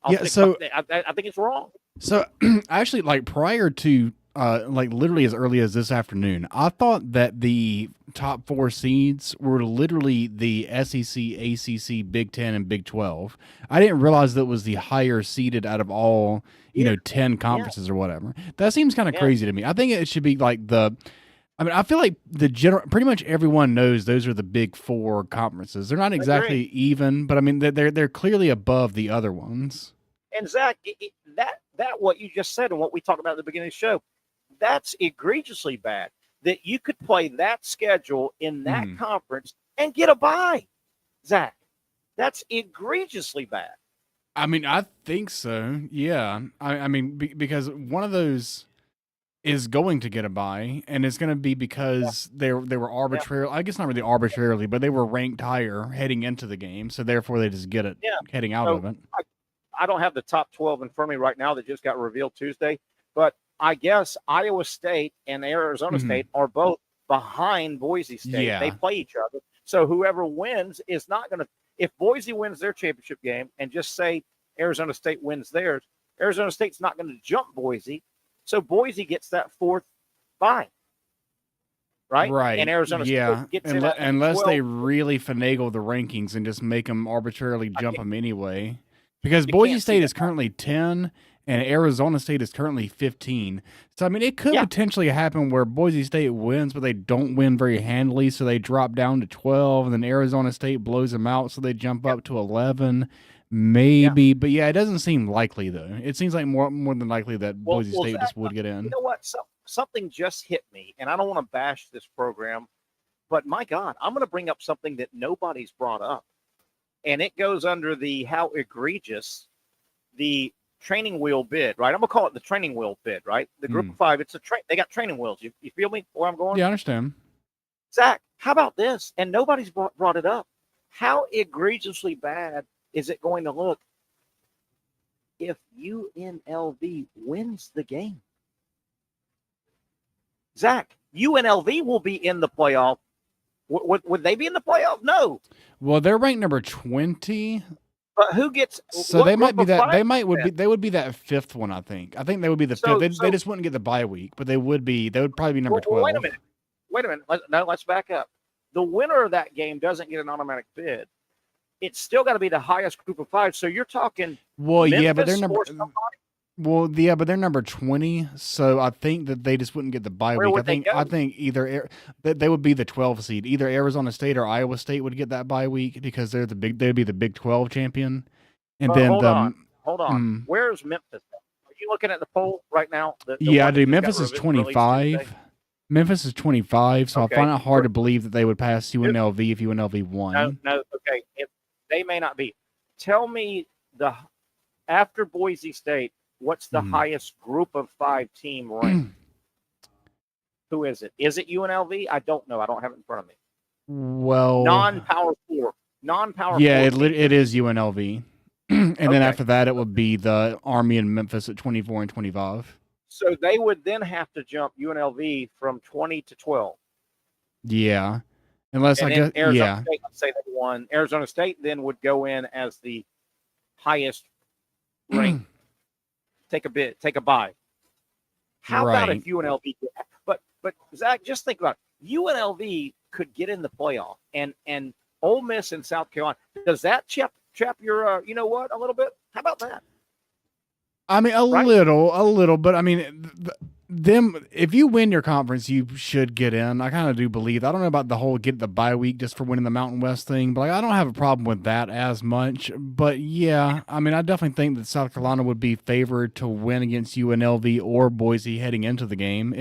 I think it's wrong. So actually, like prior to like literally as early as this afternoon, I thought that the top 4 seeds were literally the SEC, ACC, Big 10, and Big 12. I didn't realize that was the higher seeded out of all, 10 conferences or whatever. That seems kind of crazy to me. I think it should be like the I mean, I feel like pretty much everyone knows those are the big four conferences. They're not exactly even, but I mean, they're clearly above the other ones. And Zach, that what you just said and what we talked about at the beginning of the show, that's egregiously bad. That you could play that schedule in that conference and get a bye, Zach. That's egregiously bad. I mean, I think so. Yeah. I mean, because one of those is going to get a bye, and it's going to be because they were arbitrarily, I guess not really arbitrarily, but they were ranked higher heading into the game, so therefore they just get it heading out of it. I don't have the top 12 in front of me right now that just got revealed Tuesday, but I guess Iowa State and Arizona State are both behind Boise State. Yeah. They play each other. So whoever wins is not going to – if Boise wins their championship game and just say Arizona State wins theirs, Arizona State's not going to jump Boise. So Boise gets that fourth bye. Right? Right. And Arizona State gets in at unless 12. they really finagle the rankings and just make them arbitrarily jump them anyway. Because Boise State is currently 10 and Arizona State is currently 15. So, I mean, it could potentially happen where Boise State wins, but they don't win very handily, so they drop down to 12, and then Arizona State blows them out, so they jump up to 11. Maybe, but yeah, it doesn't seem likely though. It seems like more than likely that Boise State Zach, just would get in. You know what? Something just hit me, and I don't want to bash this program, but my God, I'm going to bring up something that nobody's brought up, and it goes under the how egregious the training wheel bid. Right? I'm going to call it the training wheel bid. Right? The group of five. It's they got training wheels. You feel me? Where I'm going? Yeah, I understand. Zach, how about this? And nobody's brought it up. How egregiously bad is it going to look if UNLV wins the game? Zach, UNLV will be in the playoff. Would they be in the playoff? No. Well, they're ranked number 20. But who gets? So they might be that. They would be that fifth one. I think they would be the fifth. They just wouldn't get the bye week, but they would probably be number 12. Wait a minute. Let's back up. The winner of that game doesn't get an automatic bid. It's still got to be the highest group of five. So you're talking. Well, Memphis yeah, but they're number. or somebody? Well, yeah, but they're number 20. So I think that they just wouldn't get the bye Where week. would they go? I think either they would be the 12 seed. Either Arizona State or Iowa State would get that bye week because they'd be the Big 12 champion. And then hold on. Where's Memphis? Are you looking at the poll right now? Yeah, dude. Memphis is 25. Memphis is 25, so Okay. I find it hard to believe that they would pass UNLV if UNLV won. No. Okay, if they may not be. Tell me after Boise State, what's the highest group of five team rank? Who is it? Is it UNLV? I don't know. I don't have it in front of me. Well, Non-power four. Yeah, four. it is UNLV. And then after that, it would be the Army and Memphis at 24 and 25. So they would then have to jump UNLV from 20 to 12. Yeah. Unless and I then guess, Arizona State, let's say they won. Arizona State then would go in as the highest rank. Take a bye. How about if UNLV? But Zach, just think about it. UNLV could get in the playoff, and Ole Miss and South Carolina. Does that chap your a little bit? How about that? I mean, a little, but I mean, if you win your conference, you should get in. I kind of do believe. I don't know about the whole get the bye week just for winning the Mountain West thing, but I don't have a problem with that as much. But yeah, I mean, I definitely think that South Carolina would be favored to win against UNLV or Boise heading into the game.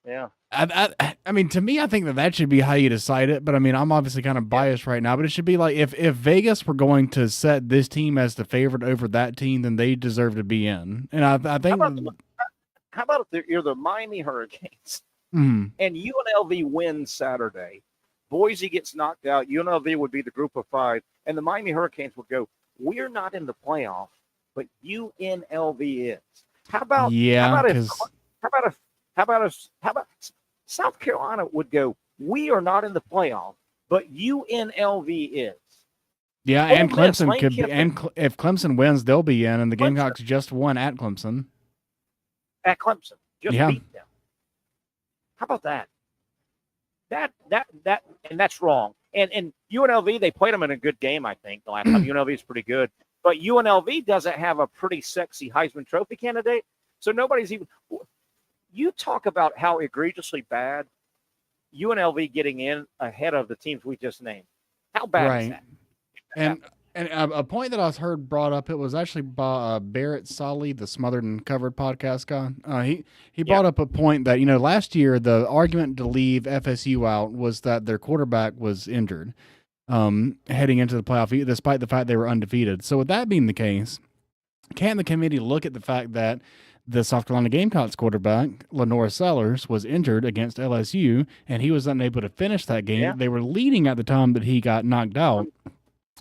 Yeah. I mean, to me, I think that should be how you decide it. But I mean, I'm obviously kind of biased right now. But it should be like if Vegas were going to set this team as the favorite over that team, then they deserve to be in. And I think. How about if you're the Miami Hurricanes and UNLV wins Saturday, Boise gets knocked out, UNLV would be the group of five, and the Miami Hurricanes would go, we're not in the playoff, but UNLV is. How about South Carolina would go, we are not in the playoff, but UNLV is. Yeah, and Clemson could be, and if Clemson wins, they'll be in, and the Gamecocks just won at Clemson. At Clemson, just beat them. How about that? That, and that's wrong. And UNLV, they played them in a good game, I think, the last time. UNLV is pretty good. But UNLV doesn't have a pretty sexy Heisman Trophy candidate, so nobody's even You talk about how egregiously bad UNLV getting in ahead of the teams we just named. How bad is that? And a point that I was heard brought up, it was actually by Barrett Solly, the Smothered and Covered podcast guy. He brought up a point that, last year the argument to leave FSU out was that their quarterback was injured heading into the playoff, despite the fact they were undefeated. So with that being the case, can the committee look at the fact that the South Carolina Gamecocks quarterback, Lenora Sellers, was injured against LSU, and he was unable to finish that game? Yeah. They were leading at the time that he got knocked out.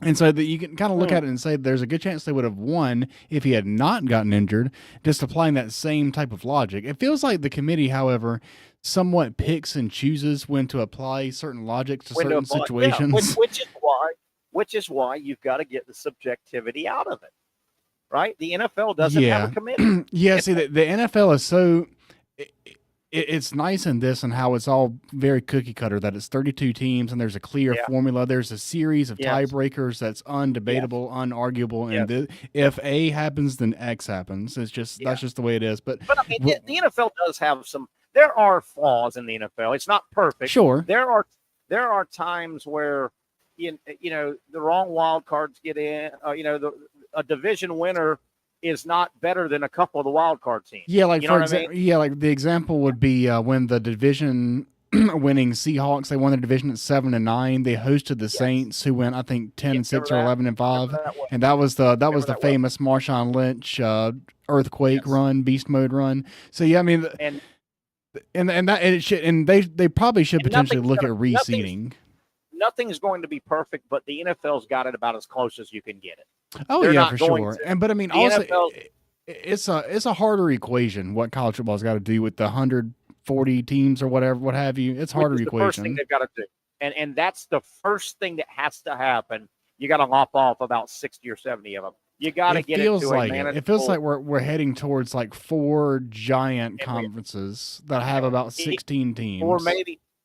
And so that you can kind of look at it and say there's a good chance they would have won if he had not gotten injured, just applying that same type of logic. It feels like the committee, however, somewhat picks and chooses when to apply certain logic to certain situations. Yeah, which is why you've got to get the subjectivity out of it, right? The NFL doesn't have a committee. See, the NFL is so... It's nice in this and how it's all very cookie cutter, that it's 32 teams and there's a clear formula. There's a series of tiebreakers that's undebatable, unarguable. And if A happens, then X happens. It's just, that's just the way it is. But I mean, the NFL does have there are flaws in the NFL. It's not perfect. Sure. There are times where, the wrong wild cards get in, a division winner is not better than a couple of the wild card teams. Yeah, like like the example would be when the division winning Seahawks, they won the division at 7-9. They hosted the Saints, who went, I think, 10-6 or 11-5, and that was the famous Marshawn Lynch earthquake run, beast mode run. So yeah, I mean, they probably should potentially look at reseeding. Nothing's going to be perfect, but the NFL's got it about as close as you can get it. Oh, they're for sure. But I mean, also, it's a harder equation what college football's got to do with the 140 teams or whatever, what have you. It's harder equation. First thing they've got to do, and that's the first thing that has to happen. You got to lop off about 60 or 70 of them. You got to get it to a manageable. It feels like we're heading towards like 4 giant conferences that have about 16 teams,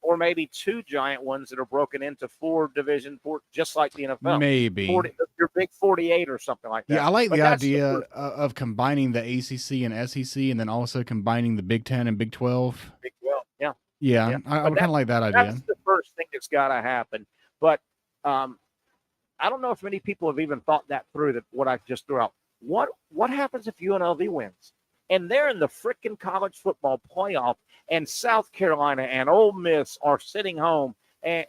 or maybe 2 giant ones that are broken into 4 division, just like the NFL. Maybe 40, your big 48 or something like that. Yeah, I like the idea of combining the ACC and SEC, and then also combining the Big 10 and Big 12. Big 12, yeah. Yeah. I kind of like that idea. That's the first thing that's got to happen. But I don't know if many people have even thought that through. That what I just threw out. What happens if UNLV wins? And they're in the freaking college football playoff, and South Carolina and Ole Miss are sitting home. And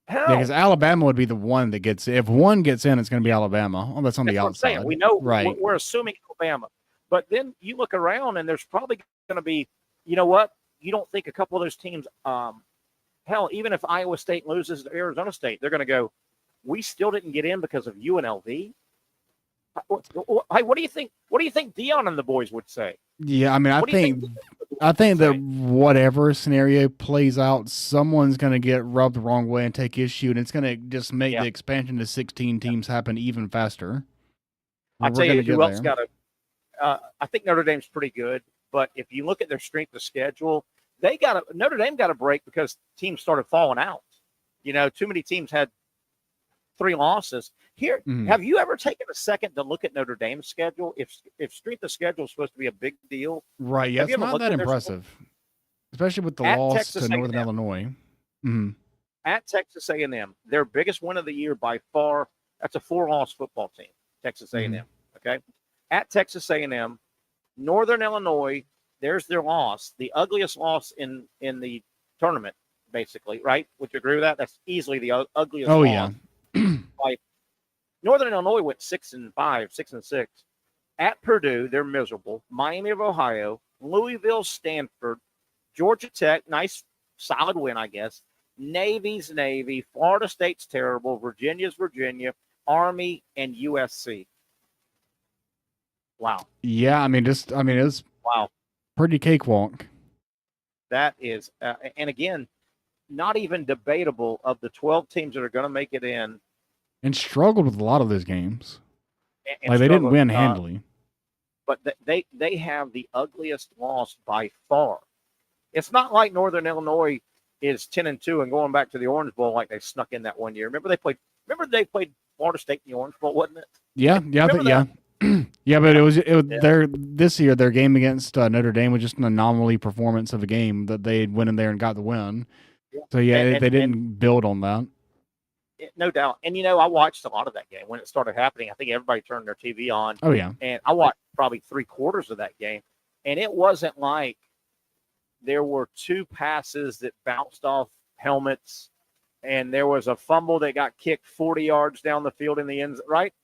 because Alabama would be the one that gets. If one gets in, it's going to be Alabama. Oh, that's on the outside. We know, right? We're assuming Alabama, but then you look around, and there's probably going to be. You know what? You don't think a couple of those teams. Hell, even if Iowa State loses to Arizona State, they're going to go. We still didn't get in because of UNLV. Hey, what do you think? What do you think Dion and the boys would say? Yeah, I mean, I think that whatever scenario plays out, someone's going to get rubbed the wrong way and take issue, and it's going to just make the expansion to 16 teams happen even faster. I'll tell you who else got I think Notre Dame's pretty good, but if you look at their strength of schedule, Notre Dame got a break because teams started falling out. Too many teams had 3 losses. Here, have you ever taken a second to look at Notre Dame's schedule? If strength of schedule is supposed to be a big deal, right? Yeah, it's not that impressive, especially with the loss to Northern Illinois. Mm-hmm. At Texas A&M, their biggest win of the year by far. That's a 4-loss football team, Texas A&M. Okay, at Texas A&M, Northern Illinois. There's their loss, the ugliest loss in the tournament, basically. Right? Would you agree with that? That's easily the ugliest. Oh loss. Yeah. Like Northern Illinois went 6-5, 6-6. At Purdue, they're miserable. Miami of Ohio, Louisville, Stanford, Georgia Tech, nice solid win, I guess. Navy's Navy, Florida State's terrible, Virginia's Virginia, Army, and USC. Wow. Yeah, I mean, it's wow, pretty cakewalk. That is, and again, not even debatable of the 12 teams that are going to make it in. And struggled with a lot of those games. Like they didn't win handily. But they have the ugliest loss by far. It's not like Northern Illinois is 10-2 and going back to the Orange Bowl like they snuck in that one year. Remember they played Florida State in the Orange Bowl, wasn't it? Yeah, Yeah, but it was their this year their game against Notre Dame was just an anomaly performance of a game that they went in there and got the win. So yeah, they didn't build on that. No doubt. And I watched a lot of that game when it started happening. I think everybody turned their TV on. Oh yeah. And I watched probably 3/4 of that game. And it wasn't like there were 2 passes that bounced off helmets and there was a fumble that got kicked 40 yards down the field in the end, right?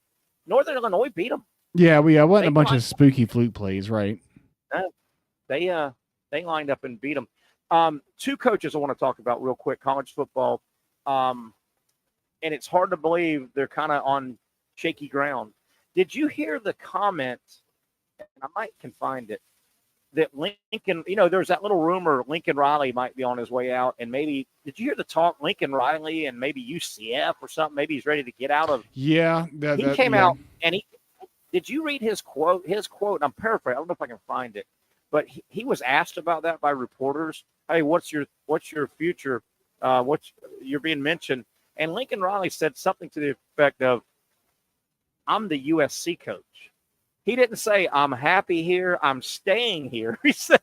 Northern Illinois beat them. Yeah, it wasn't a bunch of spooky fluke plays, right? No, they lined up and beat them. 2 coaches I want to talk about real quick, college football. And it's hard to believe they're kind of on shaky ground. Did you hear the comment, and I might can find it, that Lincoln, there's that little rumor Lincoln Riley might be on his way out, and maybe, did you hear the talk, Lincoln Riley and maybe UCF or something, maybe he's ready to get out of. Yeah. He came out, and did you read his quote? His quote, I'm paraphrasing, I don't know if I can find it, but he was asked about that by reporters. Hey, what's your future? You're being mentioned. And Lincoln Riley said something to the effect of, I'm the USC coach. He didn't say, I'm happy here, I'm staying here. He said,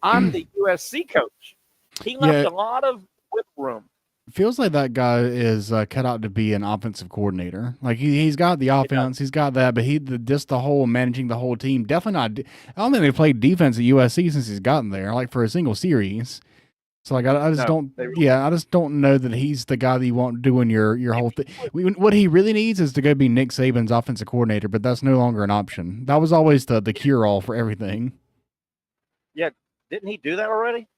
I'm the USC coach. He left a lot of wiggle room. Feels like that guy is cut out to be an offensive coordinator. Like he's got the offense, he's got that, but just the whole managing the whole team. Definitely not. I don't think they played defense at USC since he's gotten there, like for a single series. So like I just don't know that he's the guy that you want doing your whole thing. What he really needs is to go be Nick Saban's offensive coordinator, but that's no longer an option. That was always the cure all for everything. Yeah, didn't he do that already?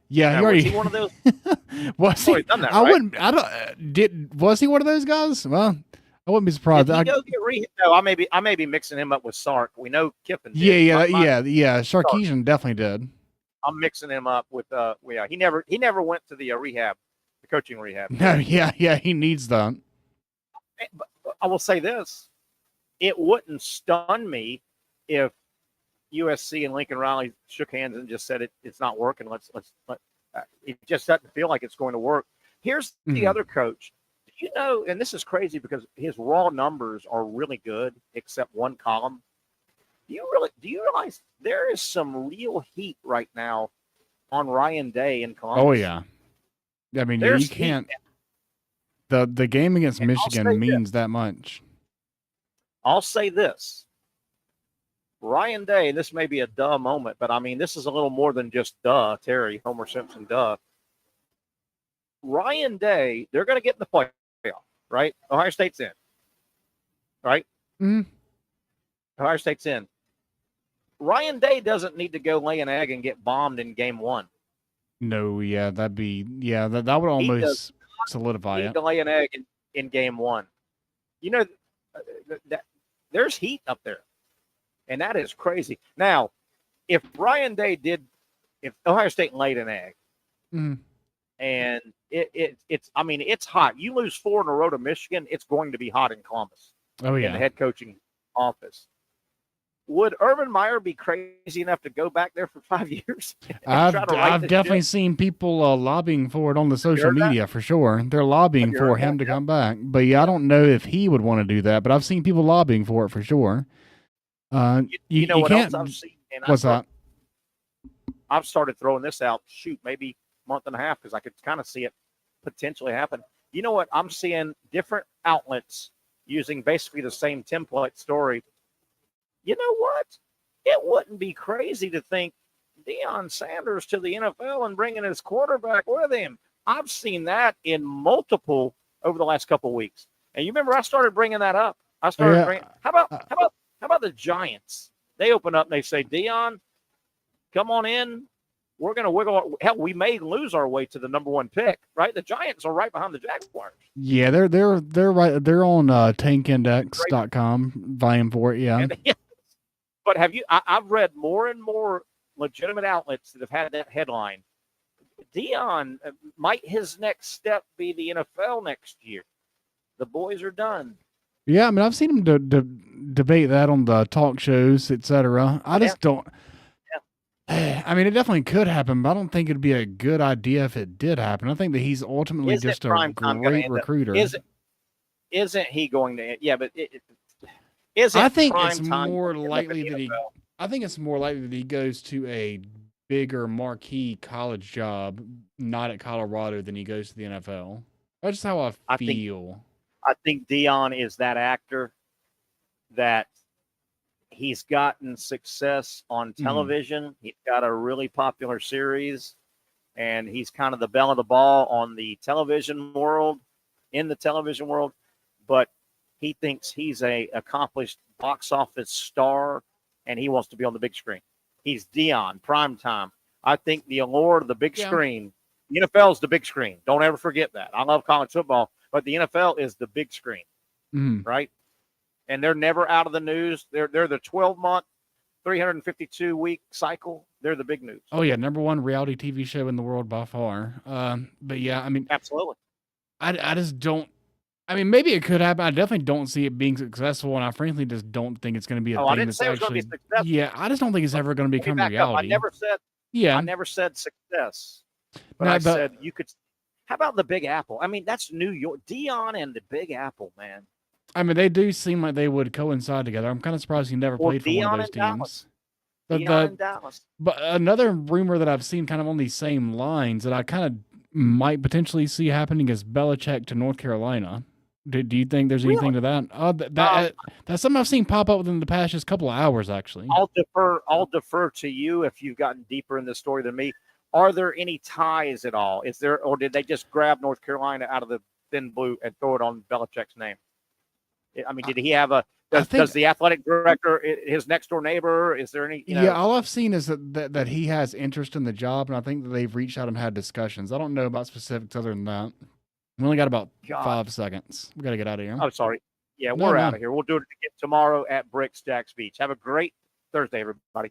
Yeah, he already. Was he one of those? Was he? Done that, I right? wouldn't. I don't. Was he one of those guys? Well, I wouldn't be surprised. Did he go get No, I may be mixing him up with Sark. We know Kiffin. Did. Yeah. Sarkisian definitely did. I'm mixing him up with. He never went to the rehab, the coaching rehab. No, yeah. He needs that. But I will say this: it wouldn't stun me if USC and Lincoln Riley shook hands and just said it's not working. Let's it just doesn't feel like it's going to work. Here's the other coach. And this is crazy because his raw numbers are really good, except one column. Do you realize there is some real heat right now on Ryan Day in Columbus? Oh yeah. I mean, you can't. The game against Michigan means that much. I'll say this. Ryan Day, this may be a duh moment, but I mean, this is a little more than just duh, Terry, Homer Simpson, duh. Ryan Day, they're going to get in the playoff, right? Ohio State's in, right? Mm-hmm. Ohio State's in. Ryan Day doesn't need to go lay an egg and get bombed in game 1. No, yeah, that would almost solidify it. To lay an egg in game 1. That there's heat up there. And that is crazy. Now, if Ohio State laid an egg, and it's hot. You lose 4 in a row to Michigan, it's going to be hot in Columbus. Oh yeah, in the head coaching office. Would Urban Meyer be crazy enough to go back there for 5 years? I've definitely seen people lobbying for it on the social media for sure. They're lobbying for him to come back. But yeah, I don't know if he would want to do that. But I've seen people lobbying for it for sure. You know what else I've seen? What's that? I've started throwing this out, maybe a month and a half, because I could kind of see it potentially happen. You know what? I'm seeing different outlets using basically the same template story. You know what? It wouldn't be crazy to think Deion Sanders to the NFL and bringing his quarterback with him. I've seen that in multiple over the last couple of weeks. And you remember I started bringing that up. How about the Giants? They open up and they say, Deion, come on in. We're going to wiggle. Hell, we may lose our way to the number 1 pick, right? The Giants are right behind the Jaguars. Yeah, they're right. They're on tankindex.com vying for it. Yeah. But I've read more and more legitimate outlets that have had that headline. Deion, might his next step be the NFL next year? The boys are done. Yeah, I mean, I've seen him debate that on the talk shows, etc. I just don't. I mean, it definitely could happen, but I don't think it'd be a good idea if it did happen. I think that he's ultimately just a great recruiter. Isn't he going to? Yeah, but Is it I think prime it's time more to look at likely the that he. NFL? I think it's more likely that he goes to a bigger marquee college job, not at Colorado, than he goes to the NFL. That's just how I feel. I think Dion is that actor that he's gotten success on television. He's got a really popular series, and he's kind of the belle of the ball on the television world, in the television world. But he thinks he's a accomplished box office star, and he wants to be on the big screen. He's Dion, prime time. I think the allure of the big screen, the NFL is the big screen. Don't ever forget that. I love college football, but the NFL is the big screen, right? And they're never out of the news. They're the 12-month, 352-week cycle. They're the big news. Oh yeah, #1 reality TV show in the world by far. But yeah, I mean, absolutely. I just don't. I mean, maybe it could happen. I definitely don't see it being successful, and I frankly just don't think it's going to be a thing I didn't that's say it was actually. going to be successful. Yeah, I just don't think it's ever going to become reality. I never said. Yeah. I never said success, but No, I said you could. How about the Big Apple? I mean, that's New York. Dion and the Big Apple, man. I mean, they do seem like they would coincide together. I'm kind of surprised he never played for one of those teams. Dion and Dallas. But another rumor that I've seen kind of on these same lines that I kind of might potentially see happening is Belichick to North Carolina. Do you think there's anything to that? That's something I've seen pop up within the past just couple of hours, actually. I'll defer to you if you've gotten deeper in this story than me. Are there any ties at all? Is there, or did they just grab North Carolina out of the thin blue and throw it on Belichick's name? I mean, did he have a? Does the athletic director, his next door neighbor? Is there any? Yeah, all I've seen is that he has interest in the job, and I think that they've reached out and had discussions. I don't know about specifics other than that. We only got about 5 seconds. We got to get out of here. Oh, sorry. Yeah, we're out of here. We'll do it again tomorrow at Bricks Jacks Beach. Have a great Thursday, everybody.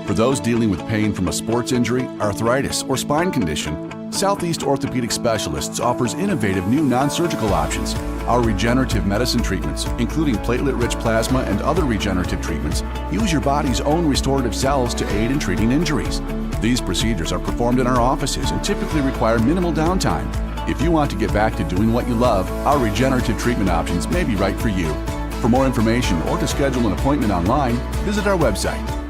For those dealing with pain from a sports injury, arthritis, or spine condition, Southeast Orthopedic Specialists offers innovative new non-surgical options. Our regenerative medicine treatments, including platelet-rich plasma and other regenerative treatments, use your body's own restorative cells to aid in treating injuries. These procedures are performed in our offices and typically require minimal downtime. If you want to get back to doing what you love, our regenerative treatment options may be right for you. For more information or to schedule an appointment online, visit our website.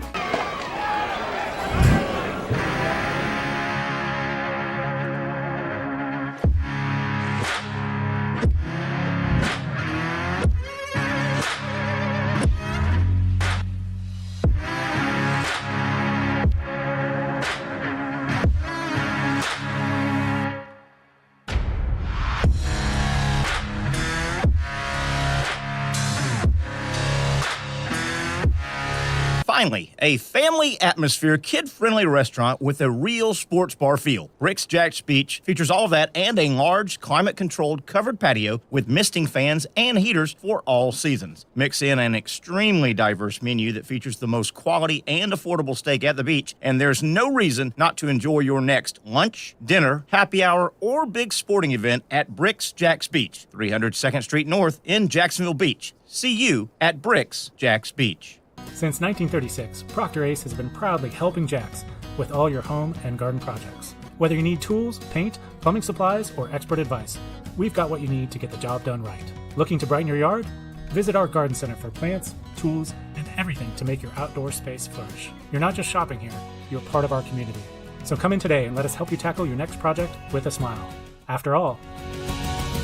Finally, a family atmosphere, kid-friendly restaurant with a real sports bar feel. Bricks Jacks Beach features all of that and a large, climate-controlled covered patio with misting fans and heaters for all seasons. Mix in an extremely diverse menu that features the most quality and affordable steak at the beach, and there's no reason not to enjoy your next lunch, dinner, happy hour, or big sporting event at Bricks Jacks Beach, 300 2nd Street North in Jacksonville Beach. See you at Bricks Jacks Beach. Since 1936, Procter Ace has been proudly helping Jacks with all your home and garden projects. Whether you need tools, paint, plumbing supplies, or expert advice, we've got what you need to get the job done right. Looking to brighten your yard? Visit our garden center for plants, tools, and everything to make your outdoor space flourish. You're not just shopping here, you're part of our community. So come in today and let us help you tackle your next project with a smile. After all,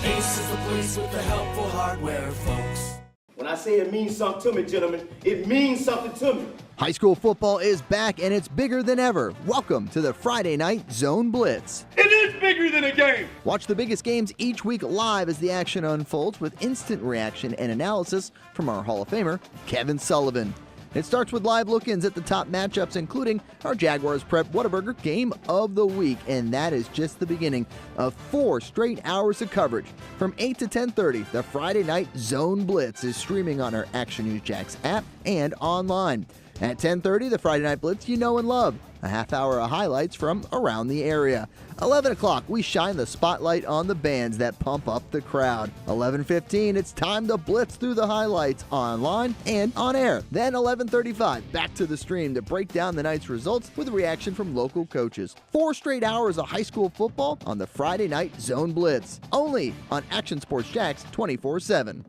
Ace is the place with the helpful hardware, folks. When I say it means something to me, gentlemen, it means something to me. High school football is back and it's bigger than ever. Welcome to the Friday Night Zone Blitz. It is bigger than a game. Watch the biggest games each week live as the action unfolds with instant reaction and analysis from our Hall of Famer, Kevin Sullivan. It starts with live look-ins at the top matchups, including our Jaguars Prep Whataburger Game of the Week, and that is just the beginning of 4 straight hours of coverage. From 8 to 10:30, the Friday Night Zone Blitz is streaming on our Action News Jax app and online. At 10:30, the Friday Night Blitz you know and love. A half hour of highlights from around the area. 11 o'clock, we shine the spotlight on the bands that pump up the crowd. 11:15, it's time to blitz through the highlights online and on air. Then 11:35, back to the stream to break down the night's results with a reaction from local coaches. 4 straight hours of high school football on the Friday Night Zone Blitz. Only on Action Sports Jax 24/7.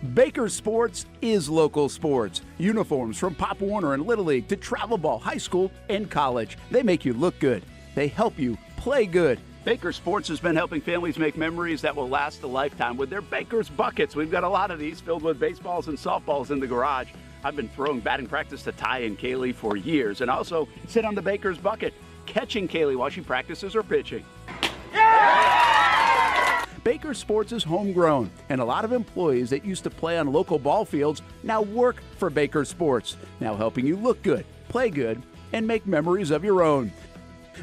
Baker Sports is local sports. Uniforms from Pop Warner and Little League to travel ball, high school, and college. They make you look good. They help you play good. Baker Sports has been helping families make memories that will last a lifetime with their Baker's Buckets. We've got a lot of these filled with baseballs and softballs in the garage. I've been throwing batting practice to Ty and Kaylee for years, and also sit on the Baker's Bucket, catching Kaylee while she practices her pitching. Baker Sports is homegrown, and a lot of employees that used to play on local ball fields now work for Baker Sports, now helping you look good, play good, and make memories of your own.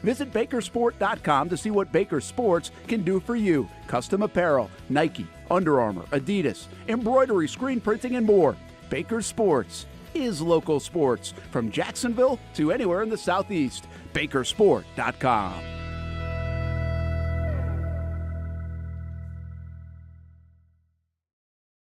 Visit Bakersport.com to see what Baker Sports can do for you. Custom apparel, Nike, Under Armour, Adidas, embroidery, screen printing, and more. Baker Sports is local sports from Jacksonville to anywhere in the Southeast. Bakersport.com.